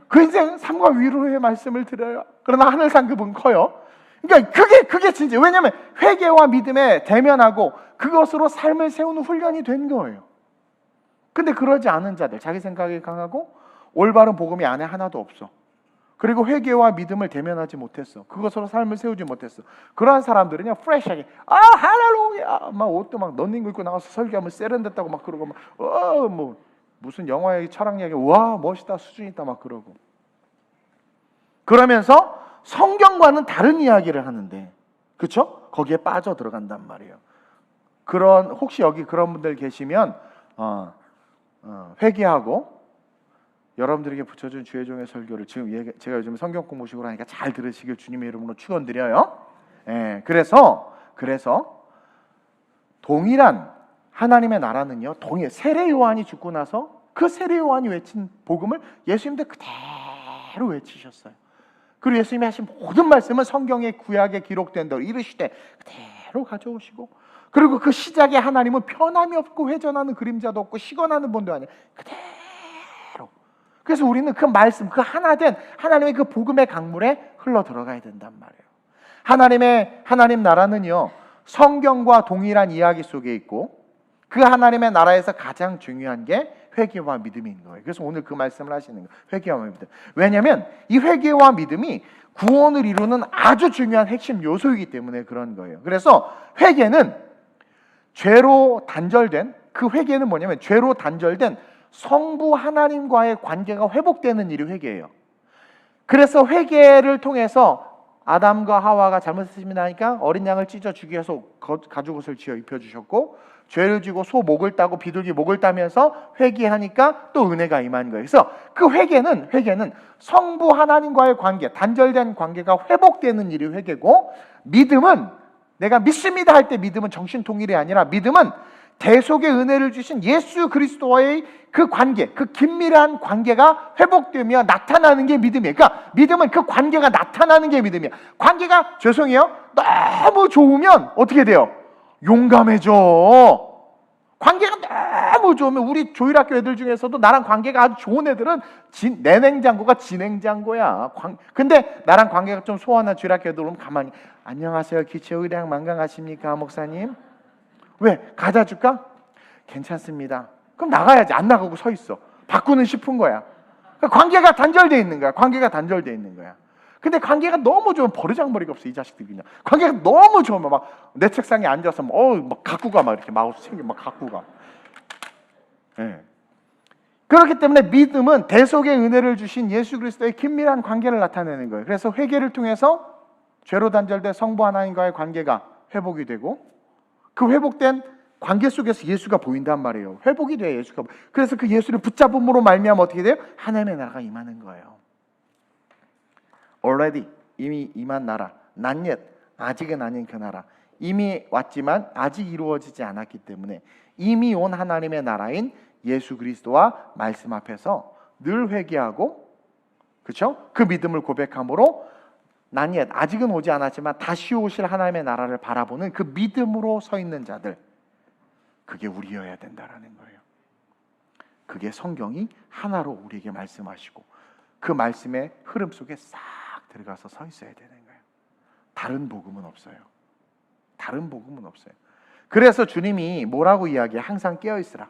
그 인생 삶과 위로의 말씀을 드려요. 그러나 하늘상 그분 커요. 그러니까 그게 진짜, 왜냐하면 회개와 믿음에 대면하고 그것으로 삶을 세우는 훈련이 된 거예요. 근데 그러지 않은 자들, 자기 생각이 강하고 올바른 복음이 안에 하나도 없어. 그리고 회개와 믿음을 대면하지 못했어. 그것으로 삶을 세우지 못했어. 그러한 사람들은요, 프레시하게 할렐루야 막 옷도 막 런닝 입고 나가서 설교하면 세련됐다고 막 그러고 막 뭐 무슨 영화의 철학 이야기, 와 멋있다, 수준 있다 막 그러고, 그러면서 성경과는 다른 이야기를 하는데, 그렇죠? 거기에 빠져 들어간단 말이에요. 혹시 여기 그런 분들 계시면 회개하고 여러분들에게 붙여준 주의 종의 설교를 지금 제가 요즘 성경 공부식으로 하니까 잘 들으시길 주님의 이름으로 축원드려요. 그래서 동일한 하나님의 나라는요, 세례 요한이 죽고 나서 그 세례 요한이 외친 복음을 예수님도 그대로 외치셨어요. 그리고 예수님이 하신 모든 말씀은 성경의 구약에 기록된 대로 이르시되 그대로 가져오시고, 그리고 그 시작에 하나님은 변함이 없고 회전하는 그림자도 없고 시건하는 분도 아니에요. 그대로. 그래서 우리는 그 말씀, 그 하나된 하나님의 그 복음의 강물에 흘러 들어가야 된단 말이에요. 하나님 나라는요, 성경과 동일한 이야기 속에 있고 그 하나님의 나라에서 가장 중요한 게 회개와 믿음인 거예요. 그래서 오늘 그 말씀을 하시는 거예요. 회개와 믿음. 왜냐하면 이 회개와 믿음이 구원을 이루는 아주 중요한 핵심 요소이기 때문에 그런 거예요. 그래서 회개는 죄로 단절된, 그 회개는 뭐냐면 죄로 단절된 성부 하나님과의 관계가 회복되는 일이 회개예요. 그래서 회개를 통해서 아담과 하와가 잘못했습니다 하니까 어린 양을 찢어 주기 위해서 가죽옷을 지어 입혀주셨고, 죄를 지고 소 목을 따고 비둘기 목을 따면서 회개하니까 또 은혜가 임한 거예요. 그래서 그 회개는 성부 하나님과의 관계, 단절된 관계가 회복되는 일이 회개고, 믿음은 내가 믿습니다 할 때 믿음은 정신통일이 아니라 믿음은 대속의 은혜를 주신 예수 그리스도와의 그 관계, 그 긴밀한 관계가 회복되며 나타나는 게 믿음이에요. 그러니까 믿음은 그 관계가 나타나는 게 믿음이에요. 관계가, 죄송해요, 너무 좋으면 어떻게 돼요? 용감해져. 관계가 너무 좋으면, 우리 조일학교 애들 중에서도 나랑 관계가 아주 좋은 애들은 내 냉장고가 진냉장고야. 근데 나랑 관계가 좀 소원한 조일학교 애들 오면 가만히 안녕하세요, 기초의량 만강하십니까 목사님? 왜? 가자 줄까? 괜찮습니다. 그럼 나가야지. 안 나가고 서 있어. 바꾸는 싶은 거야. 그러니까 관계가 단절되어 있는 거야. 근데 관계가 너무 좋으면 버르장머리가 없어, 이 자식들이. 그냥 관계가 너무 좋으면 막 내 책상에 앉아서 막 갖고 가, 막 이렇게 마우스 챙겨 막 갖고 가. 그렇기 때문에 믿음은 대속의 은혜를 주신 예수 그리스도의 긴밀한 관계를 나타내는 거예요. 그래서 회개를 통해서 죄로 단절된 성부 하나님과의 관계가 회복이 되고, 그 회복된 관계 속에서 예수가 보인단 말이에요. 회복이 돼요, 예수가. 그래서 그 예수를 붙잡음으로 말미암아 어떻게 돼요? 하나님의 나라가 임하는 거예요. Already, 이미 임한 나라. Not yet, 아직은 아닌 그 나라. 이미 왔지만 아직 이루어지지 않았기 때문에 이미 온 하나님의 나라인 예수 그리스도와 말씀 앞에서 늘 회개하고 그렇죠? 그 믿음을 고백함으로 난 옛 아직은 오지 않았지만 다시 오실 하나님의 나라를 바라보는 그 믿음으로 서 있는 자들, 그게 우리여야 된다라는 거예요. 그게 성경이 하나로 우리에게 말씀하시고 그 말씀의 흐름 속에 싹 들어가서 서 있어야 되는 거예요. 다른 복음은 없어요. 다른 복음은 없어요. 그래서 주님이 뭐라고 이야기해? 항상 깨어있으라.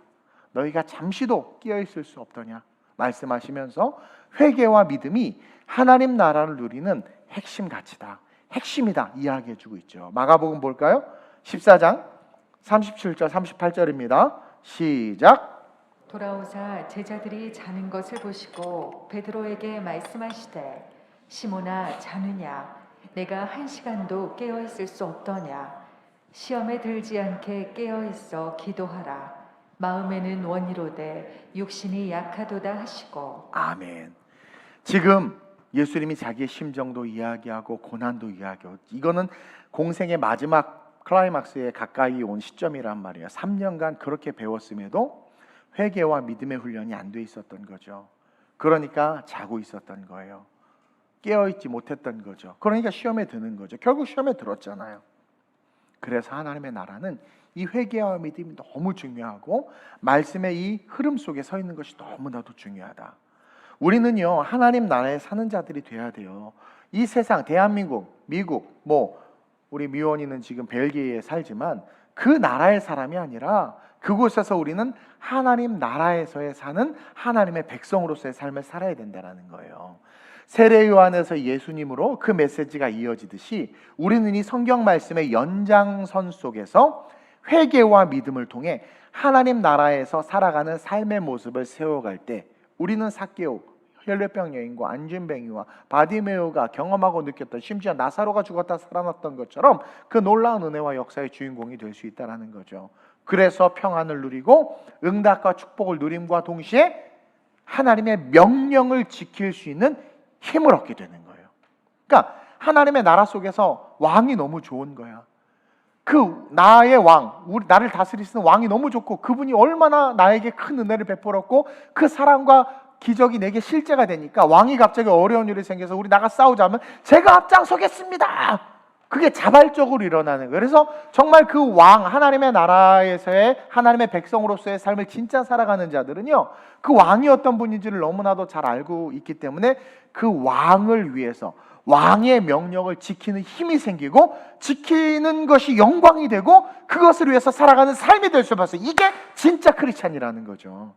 너희가 잠시도 깨어있을 수 없더냐 말씀하시면서 회개와 믿음이 하나님 나라를 누리는 핵심 가치다, 핵심이다 이야기해주고 있죠. 마가복음 볼까요? 14장 37절 38절입니다. 시작. 돌아오사 제자들이 자는 것을 보시고 베드로에게 말씀하시되 시몬아 자느냐 내가 1시간도 깨어 있을 수 없더냐 시험에 들지 않게 깨어 있어 기도하라 마음에는 원이로되 육신이 약하도다 하시고. 아멘. 지금 예수님이 자기의 심정도 이야기하고 고난도 이야기하고, 이거는 공생의 마지막 클라이막스에 가까이 온 시점이란 말이에요. 3년간 그렇게 배웠음에도 회개와 믿음의 훈련이 안 돼 있었던 거죠. 그러니까 자고 있었던 거예요. 깨어있지 못했던 거죠. 그러니까 시험에 드는 거죠. 결국 시험에 들었잖아요. 그래서 하나님의 나라는 이 회개와 믿음이 너무 중요하고 말씀의 이 흐름 속에 서 있는 것이 너무나도 중요하다. 우리는요 하나님 나라에 사는 자들이 돼야 돼요. 이 세상, 대한민국, 미국, 우리 미원이는 지금 벨기에에 살지만 그 나라의 사람이 아니라 그곳에서 우리는 하나님 나라에서의 사는 하나님의 백성으로서의 삶을 살아야 된다는 거예요. 세례 요한에서 예수님으로 그 메시지가 이어지듯이 우리는 이 성경 말씀의 연장선 속에서 회개와 믿음을 통해 하나님 나라에서 살아가는 삶의 모습을 세워갈 때 우리는 삭개오, 혈류병 여인과 안진뱅이와 바디메오가 경험하고 느꼈던, 심지어 나사로가 죽었다 살아났던 것처럼 그 놀라운 은혜와 역사의 주인공이 될 수 있다는 거죠. 그래서 평안을 누리고 응답과 축복을 누림과 동시에 하나님의 명령을 지킬 수 있는 힘을 얻게 되는 거예요. 그러니까 하나님의 나라 속에서 왕이 너무 좋은 거야. 그 나의 왕, 나를 다스리시는 왕이 너무 좋고 그분이 얼마나 나에게 큰 은혜를 베풀었고 그 사랑과 기적이 내게 실제가 되니까 왕이 갑자기 어려운 일이 생겨서 우리 나가 싸우자면 제가 앞장서겠습니다. 그게 자발적으로 일어나는 거예요. 그래서 정말 그 왕, 하나님의 나라에서의 하나님의 백성으로서의 삶을 진짜 살아가는 자들은요 그 왕이 어떤 분인지를 너무나도 잘 알고 있기 때문에 그 왕을 위해서 왕의 명령을 지키는 힘이 생기고 지키는 것이 영광이 되고 그것을 위해서 살아가는 삶이 될 수밖에 없어요. 이게 진짜 크리스찬이라는 거죠.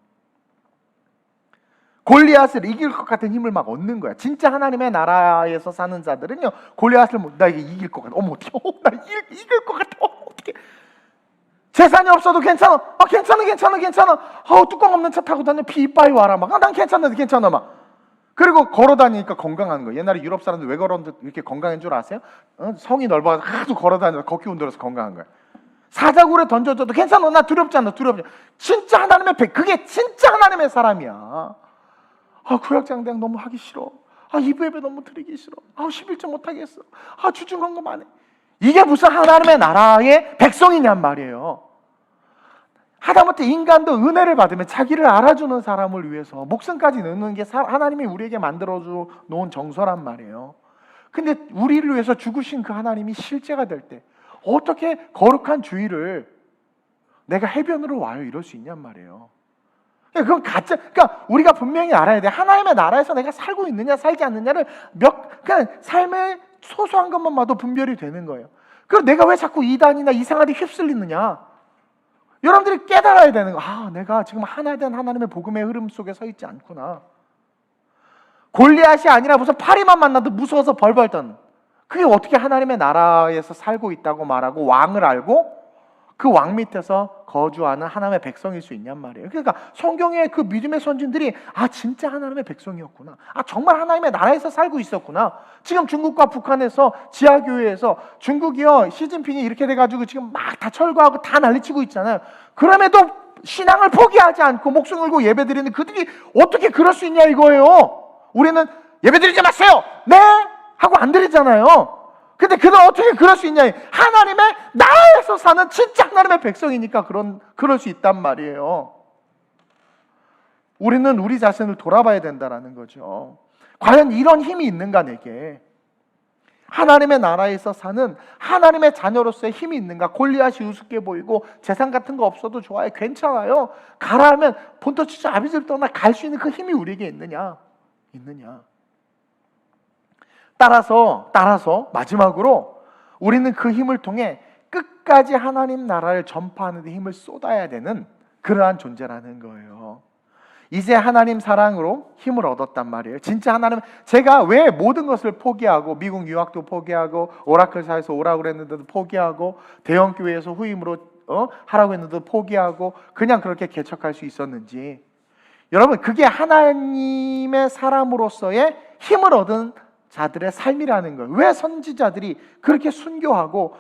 골리앗을 이길 것 같은 힘을 막 얻는 거야. 진짜 하나님의 나라에서 사는 자들은요 골리앗을 나 이게 이길 것 같아. 어머 어떻게? 나 이길 것 같아. 어떻게? 재산이 없어도 괜찮아. 괜찮아. 뚜껑 없는 차 타고 다녀. 피 이빠이 와라. 막 난 괜찮아. 막. 그리고 걸어 다니니까 건강한 거예요. 옛날에 유럽 사람들 왜 걸었는데 이렇게 건강한 줄 아세요? 성이 넓어서 하도 걸어 다녀서 걷기 운동해서 건강한 거예요. 사자굴에 던져줘도 괜찮아. 나 두렵지 않아. 진짜 하나님의 그게 진짜 하나님의 사람이야. 구약장대학 너무 하기 싫어. 이브예배 너무 드리기 싫어. 11조 못하겠어. 주중헌금 안 해. 이게 무슨 하나님의 나라의 백성이냔 말이에요. 하다못해 인간도 은혜를 받으면 자기를 알아주는 사람을 위해서 목숨까지 넣는 게 하나님이 우리에게 만들어 놓은 정서란 말이에요. 근데 우리를 위해서 죽으신 그 하나님이 실제가 될 때 어떻게 거룩한 주의를 내가 해변으로 와요 이럴 수 있냔 말이에요. 그건 가짜. 그러니까 우리가 분명히 알아야 돼. 하나님의 나라에서 내가 살고 있느냐 살지 않느냐를 그냥 삶의 소소한 것만 봐도 분별이 되는 거예요. 그럼 내가 왜 자꾸 이단이나 이상하게 휩쓸리느냐? 여러분들이 깨달아야 되는 거. 내가 지금 하나에 대한 하나님의 복음의 흐름 속에 서 있지 않구나. 골리앗이 아니라 무슨 파리만 만나도 무서워서 벌벌 떠는. 그게 어떻게 하나님의 나라에서 살고 있다고 말하고 왕을 알고 그 왕 밑에서 거주하는 하나님의 백성일 수 있냔 말이에요. 그러니까 성경의 그 믿음의 선진들이 진짜 하나님의 백성이었구나. 정말 하나님의 나라에서 살고 있었구나. 지금 중국과 북한에서 지하교회에서 중국이요 시진핑이 이렇게 돼가지고 지금 막 다 철거하고 다 난리치고 있잖아요. 그럼에도 신앙을 포기하지 않고 목숨 걸고 예배드리는 그들이 어떻게 그럴 수 있냐 이거예요. 우리는 예배드리지 마세요. 네 하고 안 드리잖아요. 근데 그는 어떻게 그럴 수 있냐? 하나님의 나라에서 사는 진짜 하나님의 백성이니까 그럴 수 있단 말이에요. 우리는 우리 자신을 돌아봐야 된다는 거죠. 과연 이런 힘이 있는가 내게? 하나님의 나라에서 사는 하나님의 자녀로서의 힘이 있는가? 골리앗이 우습게 보이고 재산 같은 거 없어도 좋아요. 괜찮아요. 가라 하면 본토 치자 아비집을 떠나 갈 수 있는 그 힘이 우리에게 있느냐? 따라서 마지막으로 우리는 그 힘을 통해 끝까지 하나님 나라를 전파하는 데 힘을 쏟아야 되는 그러한 존재라는 거예요. 이제 하나님 사랑으로 힘을 얻었단 말이에요. 진짜 하나님, 제가 왜 모든 것을 포기하고 미국 유학도 포기하고 오라클사에서 오라고 그랬는데도 포기하고 대형교회에서 후임으로 하라고 했는데도 포기하고 그냥 그렇게 개척할 수 있었는지, 여러분 그게 하나님의 사람으로서의 힘을 얻은 자들의 삶이라는 거예요. 왜 선지자들이 그렇게 순교하고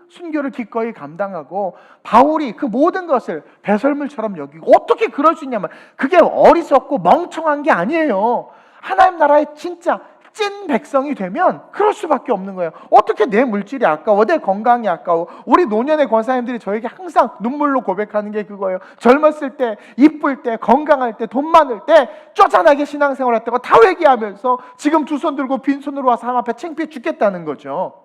순교를 기꺼이 감당하고 바울이 그 모든 것을 배설물처럼 여기고 어떻게 그럴 수 있냐면, 그게 어리석고 멍청한 게 아니에요. 하나님 나라의 진짜 찐 백성이 되면 그럴 수밖에 없는 거예요. 어떻게 내 물질이 아까워, 내 건강이 아까워. 우리 노년의 권사님들이 저에게 항상 눈물로 고백하는 게 그거예요. 젊었을 때, 이쁠 때, 건강할 때, 돈 많을 때 쪼잔하게 신앙생활 했다고 다 회개하면서 지금 두 손 들고 빈손으로 와서 하나님 앞에 창피해 죽겠다는 거죠.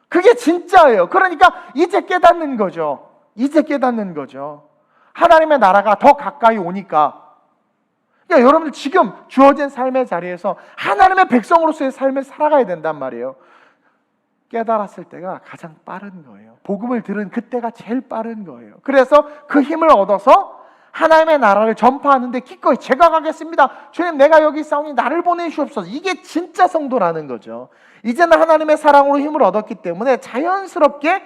그게 진짜예요. 그러니까 이제 깨닫는 거죠. 하나님의 나라가 더 가까이 오니까. 그러니까 여러분들 지금 주어진 삶의 자리에서 하나님의 백성으로서의 삶을 살아가야 된단 말이에요. 깨달았을 때가 가장 빠른 거예요. 복음을 들은 그때가 제일 빠른 거예요. 그래서 그 힘을 얻어서 하나님의 나라를 전파하는데 기꺼이 제가 가겠습니다. 주님, 내가 여기 있사오니 나를 보내주옵소서. 이게 진짜 성도라는 거죠. 이제는 하나님의 사랑으로 힘을 얻었기 때문에 자연스럽게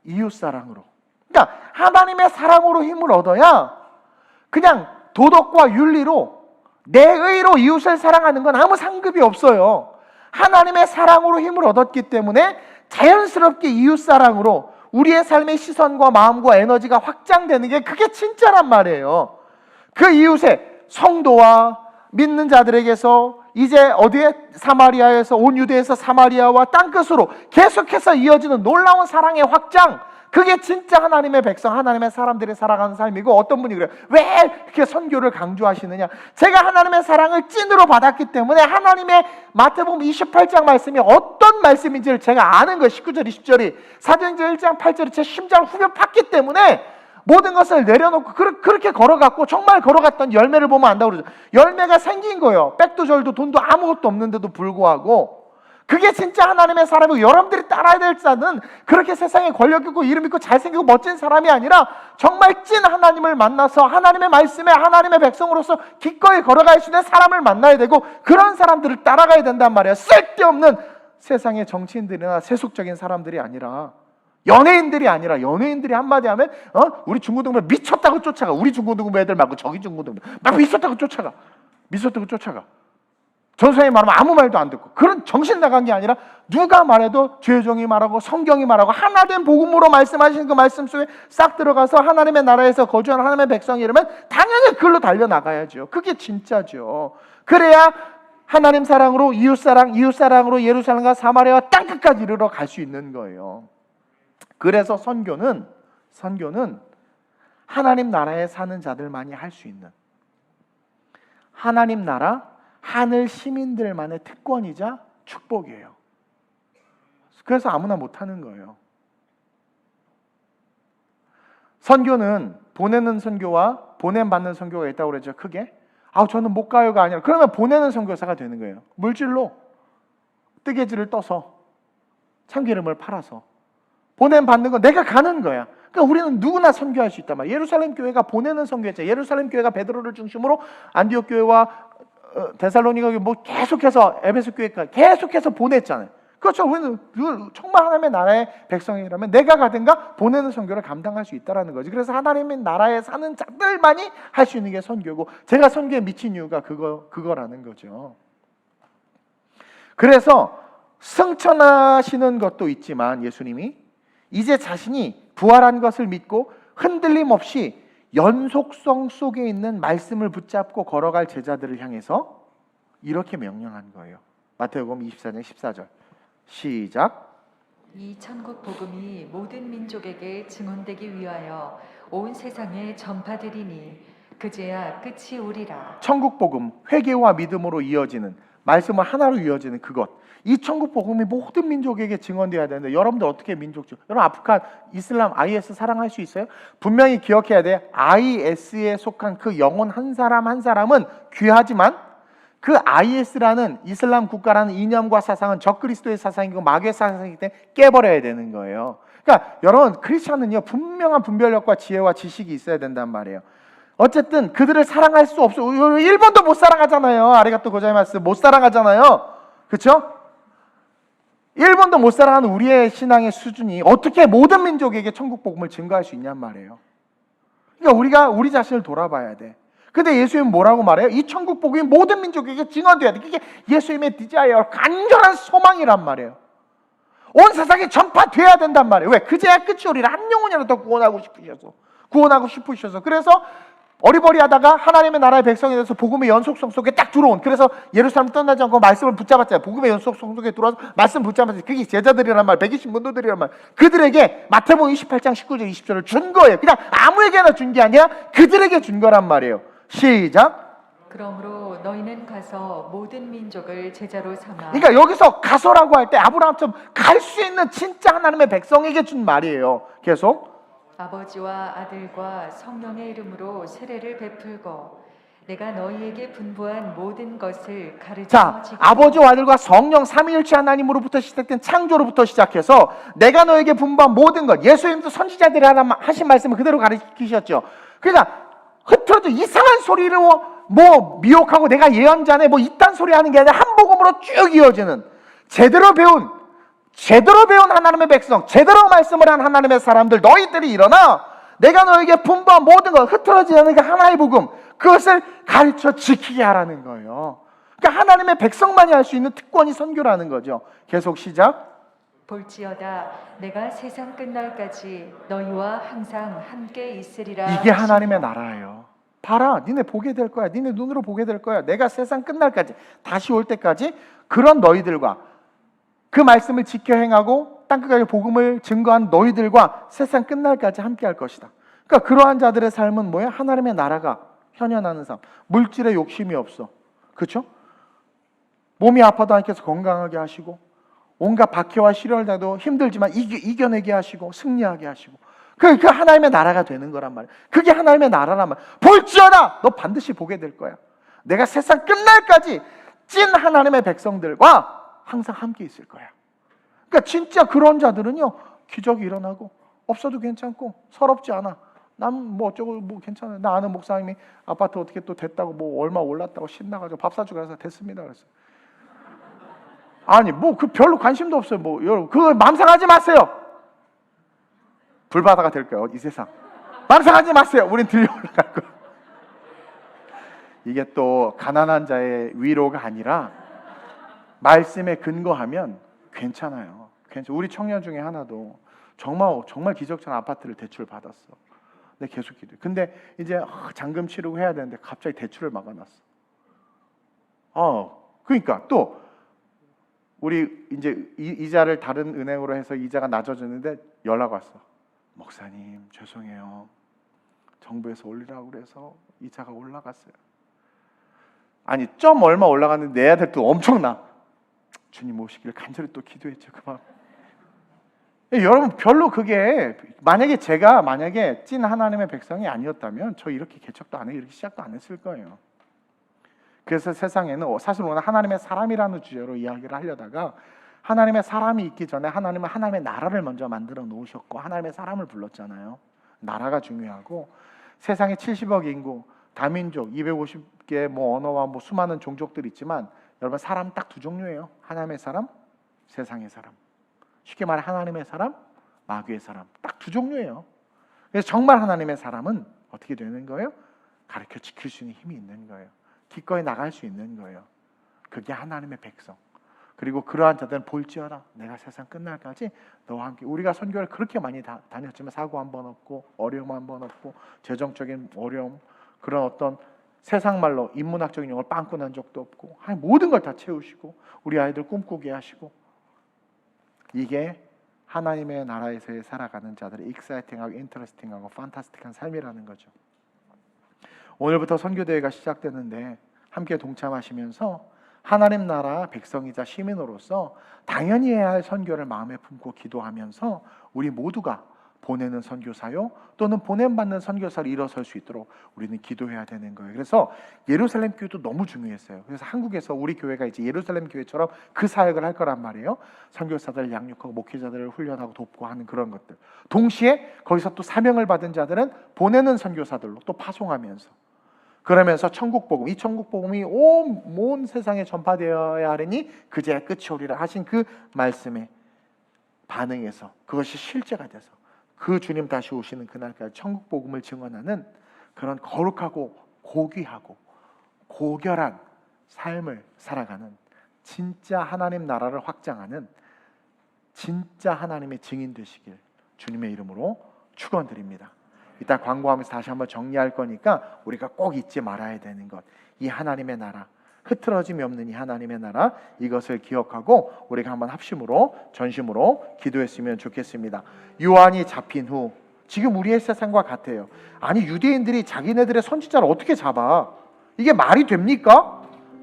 이웃사랑으로, 그러니까 하나님의 사랑으로 힘을 얻어야 그냥 도덕과 윤리로 내 의로 이웃을 사랑하는 건 아무 상급이 없어요. 하나님의 사랑으로 힘을 얻었기 때문에 자연스럽게 이웃사랑으로 우리의 삶의 시선과 마음과 에너지가 확장되는 게 그게 진짜란 말이에요. 그 이웃의 성도와 믿는 자들에게서 이제 어디에? 사마리아에서 온 유대에서 사마리아와 땅끝으로 계속해서 이어지는 놀라운 사랑의 확장, 그게 진짜 하나님의 백성, 하나님의 사람들이 살아가는 삶이고, 어떤 분이 그래요. 왜 이렇게 선교를 강조하시느냐? 제가 하나님의 사랑을 찐으로 받았기 때문에 하나님의 마태복음 28장 말씀이 어떤 말씀인지를 제가 아는 거예요. 19절 20절이 사도행전 1장 8절이 제 심장을 후벼 팠기 때문에 모든 것을 내려놓고 그렇게 걸어갔고, 정말 걸어갔던 열매를 보면 안다고 그러죠. 열매가 생긴 거예요. 백도 절도 돈도 아무것도 없는데도 불구하고. 그게 진짜 하나님의 사람이고, 여러분들이 따라야 될 자는 그렇게 세상에 권력 있고 이름 있고 잘생기고 멋진 사람이 아니라 정말 찐 하나님을 만나서 하나님의 말씀에 하나님의 백성으로서 기꺼이 걸어갈 수 있는 사람을 만나야 되고, 그런 사람들을 따라가야 된단 말이에요. 쓸데없는 세상의 정치인들이나 세속적인 사람들이 아니라, 연예인들이 한마디 하면 우리 중고등부 미쳤다고 쫓아가. 우리 중고등부 애들 말고 저기 중고등부 막 미쳤다고 쫓아가. 전선생님이 말하면 아무 말도 안 듣고, 그런 정신 나간 게 아니라 누가 말해도 죄종이 말하고 성경이 말하고 하나된 복음으로 말씀하시는 그 말씀 속에 싹 들어가서 하나님의 나라에서 거주하는 하나님의 백성이 이러면 당연히 그걸로 달려나가야죠. 그게 진짜죠. 그래야 하나님 사랑으로 이웃사랑으로 예루살렘과 사마리아와 땅끝까지 이르러 갈 수 있는 거예요. 그래서 선교는 하나님 나라에 사는 자들만이 할 수 있는, 하나님 나라 하늘 시민들만의 특권이자 축복이에요. 그래서 아무나 못하는 거예요. 선교는 보내는 선교와 보냄받는 선교가 있다고 그랬죠. 크게 저는 못 가요가 아니라, 그러면 보내는 선교사가 되는 거예요. 물질로 뜨개질을 떠서 참기름을 팔아서 보냄받는 건 내가 가는 거야. 그러니까 우리는 누구나 선교할 수 있단 말이에요. 예루살렘 교회가 보내는 선교였죠. 예루살렘 교회가 베드로를 중심으로 안디옥 교회와 데살로니가 계속해서 에베소 교회까지 계속해서 보냈잖아요. 그렇죠. 우리는 정말 하나님의 나라의 백성이라면 내가 가든가 보내는 선교를 감당할 수 있다는 거지. 그래서 하나님의 나라에 사는 자들만이 할 수 있는 게 선교고, 제가 선교에 미친 이유가 그거라는 거죠. 그래서 승천하시는 것도 있지만 예수님이 이제 자신이 부활한 것을 믿고 흔들림 없이 연속성 속에 있는 말씀을 붙잡고 걸어갈 제자들을 향해서 이렇게 명령한 거예요. 마태복음 24장 14절 시작. 이 천국 복음이 모든 민족에게 증언되기 위하여 온 세상에 전파되리니 그제야 끝이 오리라. 천국 복음, 회개와 믿음으로 이어지는, 말씀을 하나로 이어지는 그것. 이 천국 복음이 모든 민족에게 증언되어야 되는데, 여러분들 어떻게 민족적? 여러분 아프간, 이슬람, IS 사랑할 수 있어요? 분명히 기억해야 돼. IS에 속한 그 영혼 한 사람 한 사람은 귀하지만, 그 IS라는 이슬람 국가라는 이념과 사상은 적그리스도의 사상이고 마귀의 사상이기 때문에 깨버려야 되는 거예요. 그러니까 여러분, 크리스천은요 분명한 분별력과 지혜와 지식이 있어야 된단 말이에요. 어쨌든 그들을 사랑할 수 없어. 일본도 못 사랑하잖아요. 아리가또 고자이마스, 못 사랑하잖아요. 그렇죠? 일본도 못 사랑하는 우리의 신앙의 수준이 어떻게 모든 민족에게 천국 복음을 증거할 수 있냔 말이에요. 그러니까 우리가 우리 자신을 돌아봐야 돼. 근데 예수님은 뭐라고 말해요? 이 천국 복음이 모든 민족에게 증언돼야 돼. 그게 예수님의 디자이어, 간절한 소망이란 말이에요. 온 세상에 전파돼야 된단 말이에요. 왜? 그제야 끝이 오리라. 한 영혼이라도 더 구원하고 싶으셔서. 그래서 어리버리하다가 하나님의 나라의 백성에 대해서 복음의 연속성 속에 딱 들어온, 그래서 예루살렘 떠나지 않고 말씀을 붙잡았잖아요. 복음의 연속성 속에 들어와서 말씀 붙잡았어요. 그게 제자들이란 말, 120문도들이란 말. 그들에게 마태복음 28장 19절 20절을 준 거예요. 그냥 아무에게나 준 게 아니라 그들에게 준 거란 말이에요. 시작. 그러므로 너희는 가서 모든 민족을 제자로 삼아. 그러니까 여기서 가서라고 할 때 아브라함처럼 갈 수 있는 진짜 하나님의 백성에게 준 말이에요. 계속. 아버지와 아들과 성령의 이름으로 세례를 베풀고 내가 너희에게 분부한 모든 것을 가르쳐 자, 지키고. 아버지와 아들과 성령 삼위일체 하나님으로부터 시작된 창조로부터 시작해서 내가 너에게 분부한 모든 것, 예수님도 선지자들이 하신 말씀을 그대로 가르치셨죠. 그러니까 흐트러져 이상한 소리로 뭐 미혹하고 내가 예언자네 뭐 이딴 소리 하는 게 아니라 한 복음으로 쭉 이어지는, 제대로 배운 하나님의 백성, 제대로 말씀을 한 하나님의 사람들, 너희들이 일어나 내가 너에게 분부한 모든 것, 흐트러지지 않는 그 하나의 복음, 그것을 가르쳐 지키게 하라는 거예요. 그러니까 하나님의 백성만이 할 수 있는 특권이 선교라는 거죠. 계속 시작. 볼지어다 내가 세상 끝날까지 너희와 항상 함께 있으리라. 이게 하나님의 나라예요. 봐라, 니네 보게 될 거야. 니네 눈으로 보게 될 거야. 내가 세상 끝날까지, 다시 올 때까지 그런 너희들과, 그 말씀을 지켜 행하고 땅끝까지 복음을 증거한 너희들과 세상 끝날까지 함께 할 것이다. 그러니까 그러한 자들의 삶은 뭐야? 하나님의 나라가 현현하는 삶. 물질에 욕심이 없어. 그렇죠? 몸이 아파도 하나님께서 건강하게 하시고, 온갖 박해와 시련에도 힘들지만 이겨내게 하시고 승리하게 하시고, 그 하나님의 나라가 되는 거란 말이야. 그게 하나님의 나라란 말이야. 볼지어다 너 반드시 보게 될 거야. 내가 세상 끝날까지 찐 하나님의 백성들과 항상 함께 있을 거야. 그러니까 진짜 그런 자들은요, 기적이 일어나고 없어도 괜찮고 서럽지 않아. 난 뭐 어쩌고 뭐 괜찮아요. 나 아는 목사님이 아파트 어떻게 또 됐다고 뭐 얼마 올랐다고 신나가지고 밥 사주고 해서 됐습니다 그랬어요. 아니 뭐 그 별로 관심도 없어요. 뭐 여러분 그거 맘상하지 마세요. 불바다가 될 거예요 이 세상. 맘상하지 마세요. 우린 들려 올라갈 거예요. 이게 또 가난한 자의 위로가 아니라 말씀에 근거하면 괜찮아요. 우리 청년 중에 하나도 정말 기적처럼 아파트를 대출 받았어. 근데 계속 기도해. 근데 이제 잔금 치르고 해야 되는데 갑자기 대출을 막아놨어. 그러니까 또 우리 이제 이자를 다른 은행으로 해서 이자가 낮아졌는데 연락 왔어. 목사님 죄송해요. 정부에서 올리라고 그래서 이자가 올라갔어요. 아니 점 얼마 올라갔는데 내야 될 돈 엄청나. 주님 오시길 간절히 또 기도했죠. 그 마음. 여러분 별로 그게 만약에 제가 찐 하나님의 백성이 아니었다면 저 이렇게 개척도 안 해 이렇게 시작도 안 했을 거예요. 그래서 세상에는 사실 오늘 하나님의 사람이라는 주제로 이야기를 하려다가 하나님의 사람이 있기 전에 하나님은 하나님의 나라를 먼저 만들어 놓으셨고 하나님의 사람을 불렀잖아요. 나라가 중요하고 세상에 70억 인구, 다민족, 250개 뭐 언어와 뭐 수많은 종족들이 있지만 여러분 사람 딱 두 종류예요. 하나님의 사람, 세상의 사람. 쉽게 말해 하나님의 사람, 마귀의 사람. 딱 두 종류예요. 그래서 정말 하나님의 사람은 어떻게 되는 거예요? 가르쳐 지킬 수 있는 힘이 있는 거예요. 기꺼이 나갈 수 있는 거예요. 그게 하나님의 백성. 그리고 그러한 자들은 볼지어다 내가 세상 끝날까지 너와 함께. 우리가 선교를 그렇게 많이 다녔지만 사고 한 번 없고 어려움 한 번 없고 재정적인 어려움, 그런 어떤 세상 말로 인문학적인 용어를 빵꾸 난 적도 없고 모든 걸 다 채우시고 우리 아이들 꿈꾸게 하시고, 이게 하나님의 나라에서 살아가는 자들의 익사이팅하고 인터레스팅하고 판타스틱한 삶이라는 거죠. 오늘부터 선교대회가 시작되는데 함께 동참하시면서 하나님 나라 백성이자 시민으로서 당연히 해야 할 선교를 마음에 품고 기도하면서 우리 모두가 보내는 선교사요 또는 보냄받는 선교사를 일어설 수 있도록 우리는 기도해야 되는 거예요. 그래서 예루살렘 교회도 너무 중요했어요. 그래서 한국에서 우리 교회가 이제 예루살렘 교회처럼 그 사역을 할 거란 말이에요. 선교사들을 양육하고 목회자들을 훈련하고 돕고 하는 그런 것들. 동시에 거기서 또 사명을 받은 자들은 보내는 선교사들로 또 파송하면서, 그러면서 천국 복음, 이 천국 복음이 온 세상에 전파되어야 하리니 그제야 끝이 오리라 하신 그 말씀에 반응해서 그것이 실제가 돼서 그 주님 다시 오시는 그날까지 천국 복음을 증언하는 그런 거룩하고 고귀하고 고결한 삶을 살아가는 진짜 하나님 나라를 확장하는 진짜 하나님의 증인 되시길 주님의 이름으로 축원드립니다. 이따 광고하면서 다시 한번 정리할 거니까 우리가 꼭 잊지 말아야 되는 것, 이 하나님의 나라, 흐트러짐이 없는 이 하나님의 나라, 이것을 기억하고 우리가 한번 합심으로 전심으로 기도했으면 좋겠습니다. 요한이 잡힌 후 지금 우리의 세상과 같아요. 아니 유대인들이 자기네들의 선지자를 어떻게 잡아? 이게 말이 됩니까?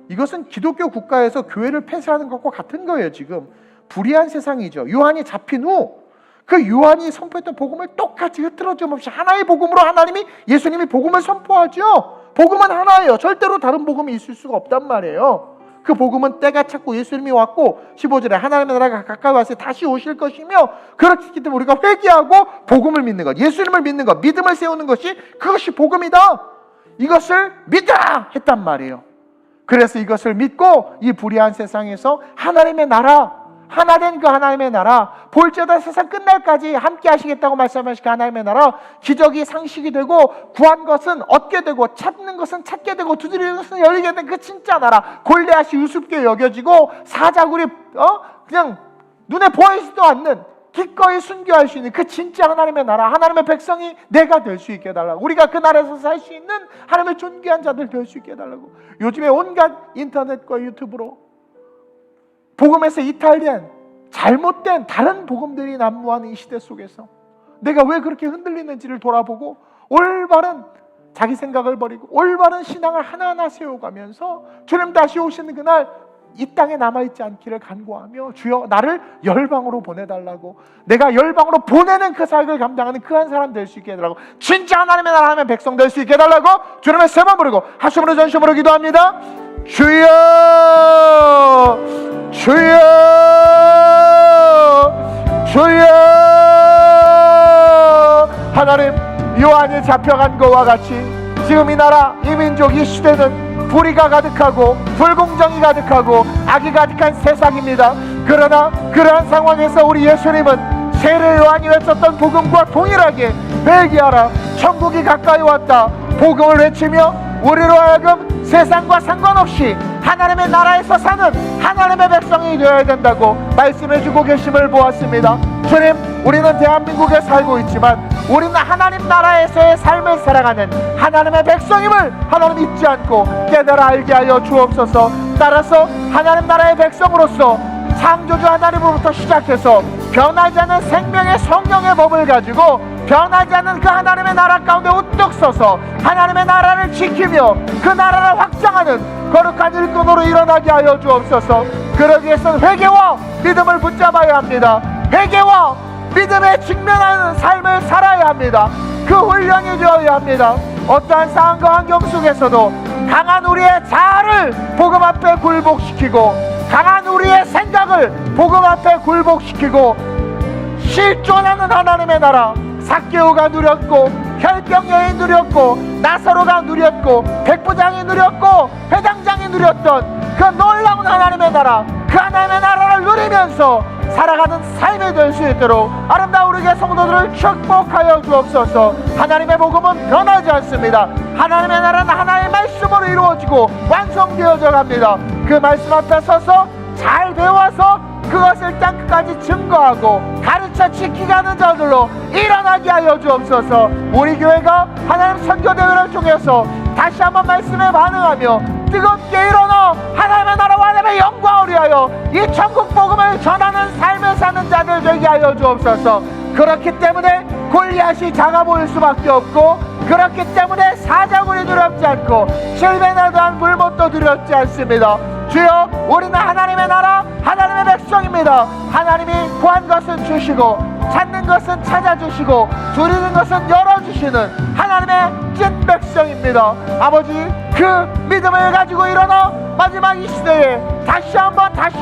이것은 기독교 국가에서 교회를 폐쇄하는 것과 같은 거예요. 지금 불의한 세상이죠. 요한이 잡힌 후 그 요한이 선포했던 복음을 똑같이 흐트러짐 없이 하나의 복음으로 하나님이, 예수님이 복음을 선포하죠. 복음은 하나예요. 절대로 다른 복음이 있을 수가 없단 말이에요. 그 복음은 때가 찼고 예수님이 왔고 15절에 하나님의 나라가 가까이 왔으니 다시 오실 것이며, 그렇기 때문에 우리가 회개하고 복음을 믿는 것, 예수님을 믿는 것, 믿음을 세우는 것이, 그것이 복음이다. 이것을 믿으라 했단 말이에요. 그래서 이것을 믿고 이 불의한 세상에서 하나님의 나라, 하나된 그 하나님의 나라, 볼지어다 세상 끝날까지 함께 하시겠다고 말씀하신 그 하나님의 나라, 기적이 상식이 되고 구한 것은 얻게 되고 찾는 것은 찾게 되고 두드리는 것은 열리게 되는 그 진짜 나라, 골리앗이 우습게 여겨지고 사자굴이 그냥 눈에 보이지도 않는 기꺼이 순교할 수 있는 그 진짜 하나님의 나라, 하나님의 백성이 내가 될 수 있게 해달라고, 우리가 그 나라에서 살 수 있는 하나님의 존귀한 자들 될 수 있게 해달라고. 요즘에 온갖 인터넷과 유튜브로 복음에서 이탈된 잘못된 다른 복음들이 난무하는 이 시대 속에서 내가 왜 그렇게 흔들리는지를 돌아보고 올바른 자기 생각을 버리고 올바른 신앙을 하나하나 세워가면서 주님 다시 오시는 그날 이 땅에 남아있지 않기를 간구하며, 주여 나를 열방으로 보내달라고, 내가 열방으로 보내는 그 사역을 감당하는 그 한 사람 될 수 있게 해달라고, 진짜 하나님의 나라 하나님의 백성 될 수 있게 해달라고 주님의 세 번 부르고 하심으로 전심으로 기도합니다. 주여 주여 주여. 하나님, 요한이 잡혀간 것과 같이 지금 이 나라, 이 민족, 이 시대는 불의가 가득하고 불공정이 가득하고 악이 가득한 세상입니다. 그러나 그러한 상황에서 우리 예수님은 세례 요한이 외쳤던 복음과 동일하게 회개하라, 천국이 가까이 왔다 복음을 외치며 우리로 하여금 세상과 상관없이 하나님의 나라에서 사는 하나님의 백성이 되어야 된다고 말씀해주고 계심을 보았습니다. 주님, 우리는 대한민국에 살고 있지만 우리는 하나님 나라에서의 삶을 살아가는 하나님의 백성임을 하나님 잊지 않고 깨달아 알게 하여 주옵소서. 따라서 하나님 나라의 백성으로서 창조주 하나님으로부터 시작해서 변하지 않는 생명의 성령의 법을 가지고 변하지 않는 그 하나님의 나라 가운데 우뚝 서서 하나님의 나라를 지키며 그 나라를 확장하는 거룩한 일꾼으로 일어나게 하여 주옵소서. 그러기 위해서는 회개와 믿음을 붙잡아야 합니다. 회개와 믿음에 직면하는 삶을 살아야 합니다. 그 훈련이 되어야 합니다. 어떠한 상황과 환경 속에서도 강한 우리의 자아를 복음 앞에 굴복시키고, 강한 우리의 생각을 복음 앞에 굴복시키고, 실존하는 하나님의 나라, 삭개오가 누렸고 혈병여인이 누렸고 나사로가 누렸고 백부장이 누렸고 회당장이 누렸던 그 놀라운 하나님의 나라, 그 하나님의 나라를 누리면서 살아가는 삶이 될 수 있도록 아름다운 우리의 성도들을 축복하여 주옵소서. 하나님의 복음은 변하지 않습니다. 하나님의 나라는 하나님의 말씀으로 이루어지고 완성되어져 갑니다. 그 말씀 앞에 서서 잘 배워서 그것을 땅끝까지 증거하고 가르쳐 지키게 하는 자들로 일어나게 하여 주옵소서. 우리 교회가 하나님 선교대회를 통해서 다시 한번 말씀에 반응하며 뜨겁게 일어나 하나님의 나라와 하나님의 영광을 위하여 이 천국 복음을 전하는 삶을 사는 자들 되게 하여 주옵소서. 그렇기 때문에 골리앗이 작아 보일 수밖에 없고 그렇기 때문에 사자굴이 두렵지 않고 질병에도 불못도 두렵지 않습니다. 주여, 우리는 하나님의 나라, 하나님의 백성입니다. 하나님이 구한 것은 주시고 찾는 것은 찾아주시고 두리는 것은 열어주시는 하나님의 찐 백성입니다. 아버지, 그 믿음을 가지고 일어나 마지막 이 시대에 다시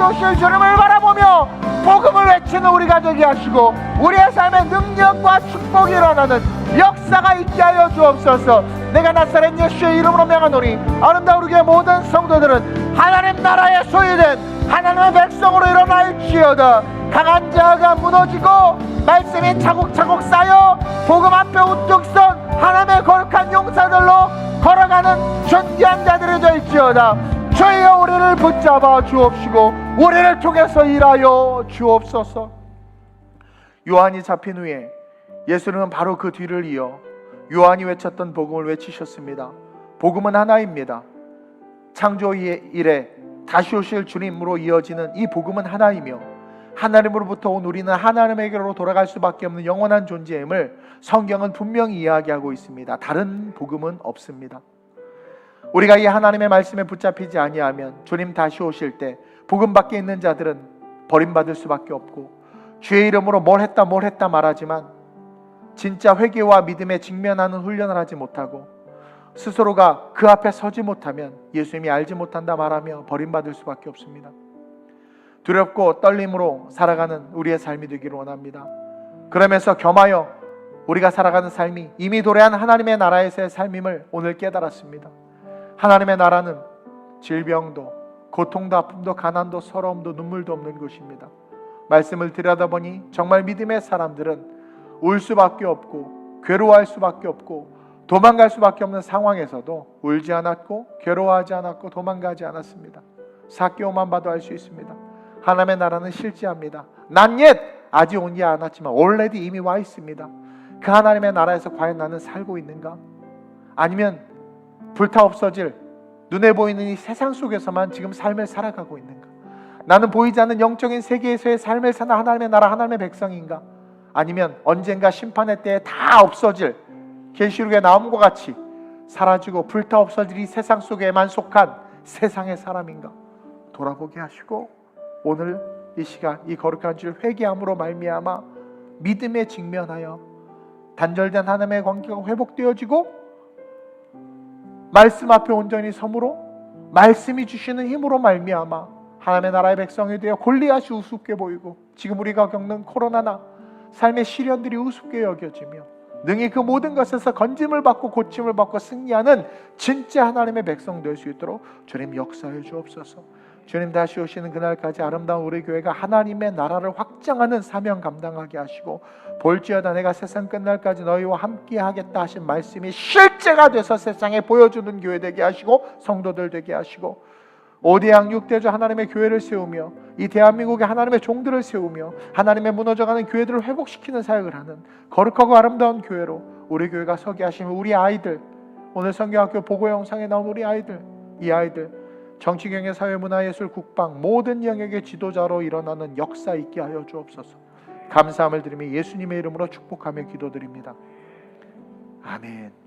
오실 주님을 바라보며 복음을 외치는 우리가 되게 하시고 우리의 삶에 능력과 축복이 일어나는 역사가 있게 하여 주옵소서. 내가 나사렛 예수의 이름으로 명하노니 아름다운 우리의 모든 성도들은 하나님 나라의 소유된 하나님의 백성으로 일어날지어다. 강한 자가 무너지고 말씀이 차곡차곡 쌓여 복음 앞에 우뚝 선 하나님의 거룩한 용사들로 걸어가는 존귀한 자들이 될지어다. 주여, 우리를 붙잡아 주옵시고 우리를 통해서 일하여 주옵소서. 요한이 잡힌 후에 예수님은 바로 그 뒤를 이어 요한이 외쳤던 복음을 외치셨습니다. 복음은 하나입니다. 창조 이래 다시 오실 주님으로 이어지는 이 복음은 하나이며 하나님으로부터 온 우리는 하나님에게로 돌아갈 수밖에 없는 영원한 존재임을 성경은 분명히 이야기하고 있습니다. 다른 복음은 없습니다. 우리가 이 하나님의 말씀에 붙잡히지 아니하면 주님 다시 오실 때 복음 밖에 있는 자들은 버림받을 수밖에 없고 주의 이름으로 뭘 했다 말하지만 진짜 회개와 믿음에 직면하는 훈련을 하지 못하고 스스로가 그 앞에 서지 못하면 예수님이 알지 못한다 말하며 버림받을 수밖에 없습니다. 두렵고 떨림으로 살아가는 우리의 삶이 되기를 원합니다. 그러면서 겸하여 우리가 살아가는 삶이 이미 도래한 하나님의 나라에서의 삶임을 오늘 깨달았습니다. 하나님의 나라는 질병도 고통도 아픔도 가난도 서러움도 눈물도 없는 곳입니다. 말씀을 들여다보니 정말 믿음의 사람들은 울 수밖에 없고 괴로워할 수밖에 없고 도망갈 수밖에 없는 상황에서도 울지 않았고 괴로워하지 않았고 도망가지 않았습니다. 사개오만 봐도 알 수 있습니다. 하나님의 나라는 실제합니다. Not yet, 아직 오지 않았지만 already 이미 와 있습니다. 그 하나님의 나라에서 과연 나는 살고 있는가? 아니면 불타 없어질 눈에 보이는 이 세상 속에서만 지금 삶을 살아가고 있는가? 나는 보이지 않는 영적인 세계에서의 삶을 사는 하나님의 나라, 하나님의 백성인가? 아니면 언젠가 심판의 때에 다 없어질 계시록의 나옴과 같이 사라지고 불타 없어질 이 세상 속에만 속한 세상의 사람인가? 돌아보게 하시고 오늘 이 시간 이 거룩한 주를 회개함으로 말미암아 믿음에 직면하여 단절된 하나님의 관계가 회복되어지고 말씀 앞에 온전히 섬으로 말씀이 주시는 힘으로 말미암아 하나님의 나라의 백성이 되어 골리앗이 우습게 보이고 지금 우리가 겪는 코로나나 삶의 시련들이 우습게 여겨지며 능히 그 모든 것에서 건짐을 받고 고침을 받고 승리하는 진짜 하나님의 백성 될 수 있도록 주님 역사해 주옵소서. 주님 다시 오시는 그날까지 아름다운 우리 교회가 하나님의 나라를 확장하는 사명 감당하게 하시고 볼지어다 내가 세상 끝날까지 너희와 함께 하겠다 하신 말씀이 실제가 돼서 세상에 보여주는 교회 되게 하시고 성도들 되게 하시고 5대양 6대주 하나님의 교회를 세우며 이 대한민국에 하나님의 종들을 세우며 하나님의 무너져가는 교회들을 회복시키는 사역을 하는 거룩하고 아름다운 교회로 우리 교회가 서게 하시면 우리 아이들, 오늘 성경학교 보고 영상에 나온 우리 아이들, 이 아이들 정치, 경제, 사회, 문화, 예술, 국방 모든 영역의 지도자로 일어나는 역사 있게 하여 주옵소서. 감사함을 드리며 예수님의 이름으로 축복하며 기도드립니다. 아멘.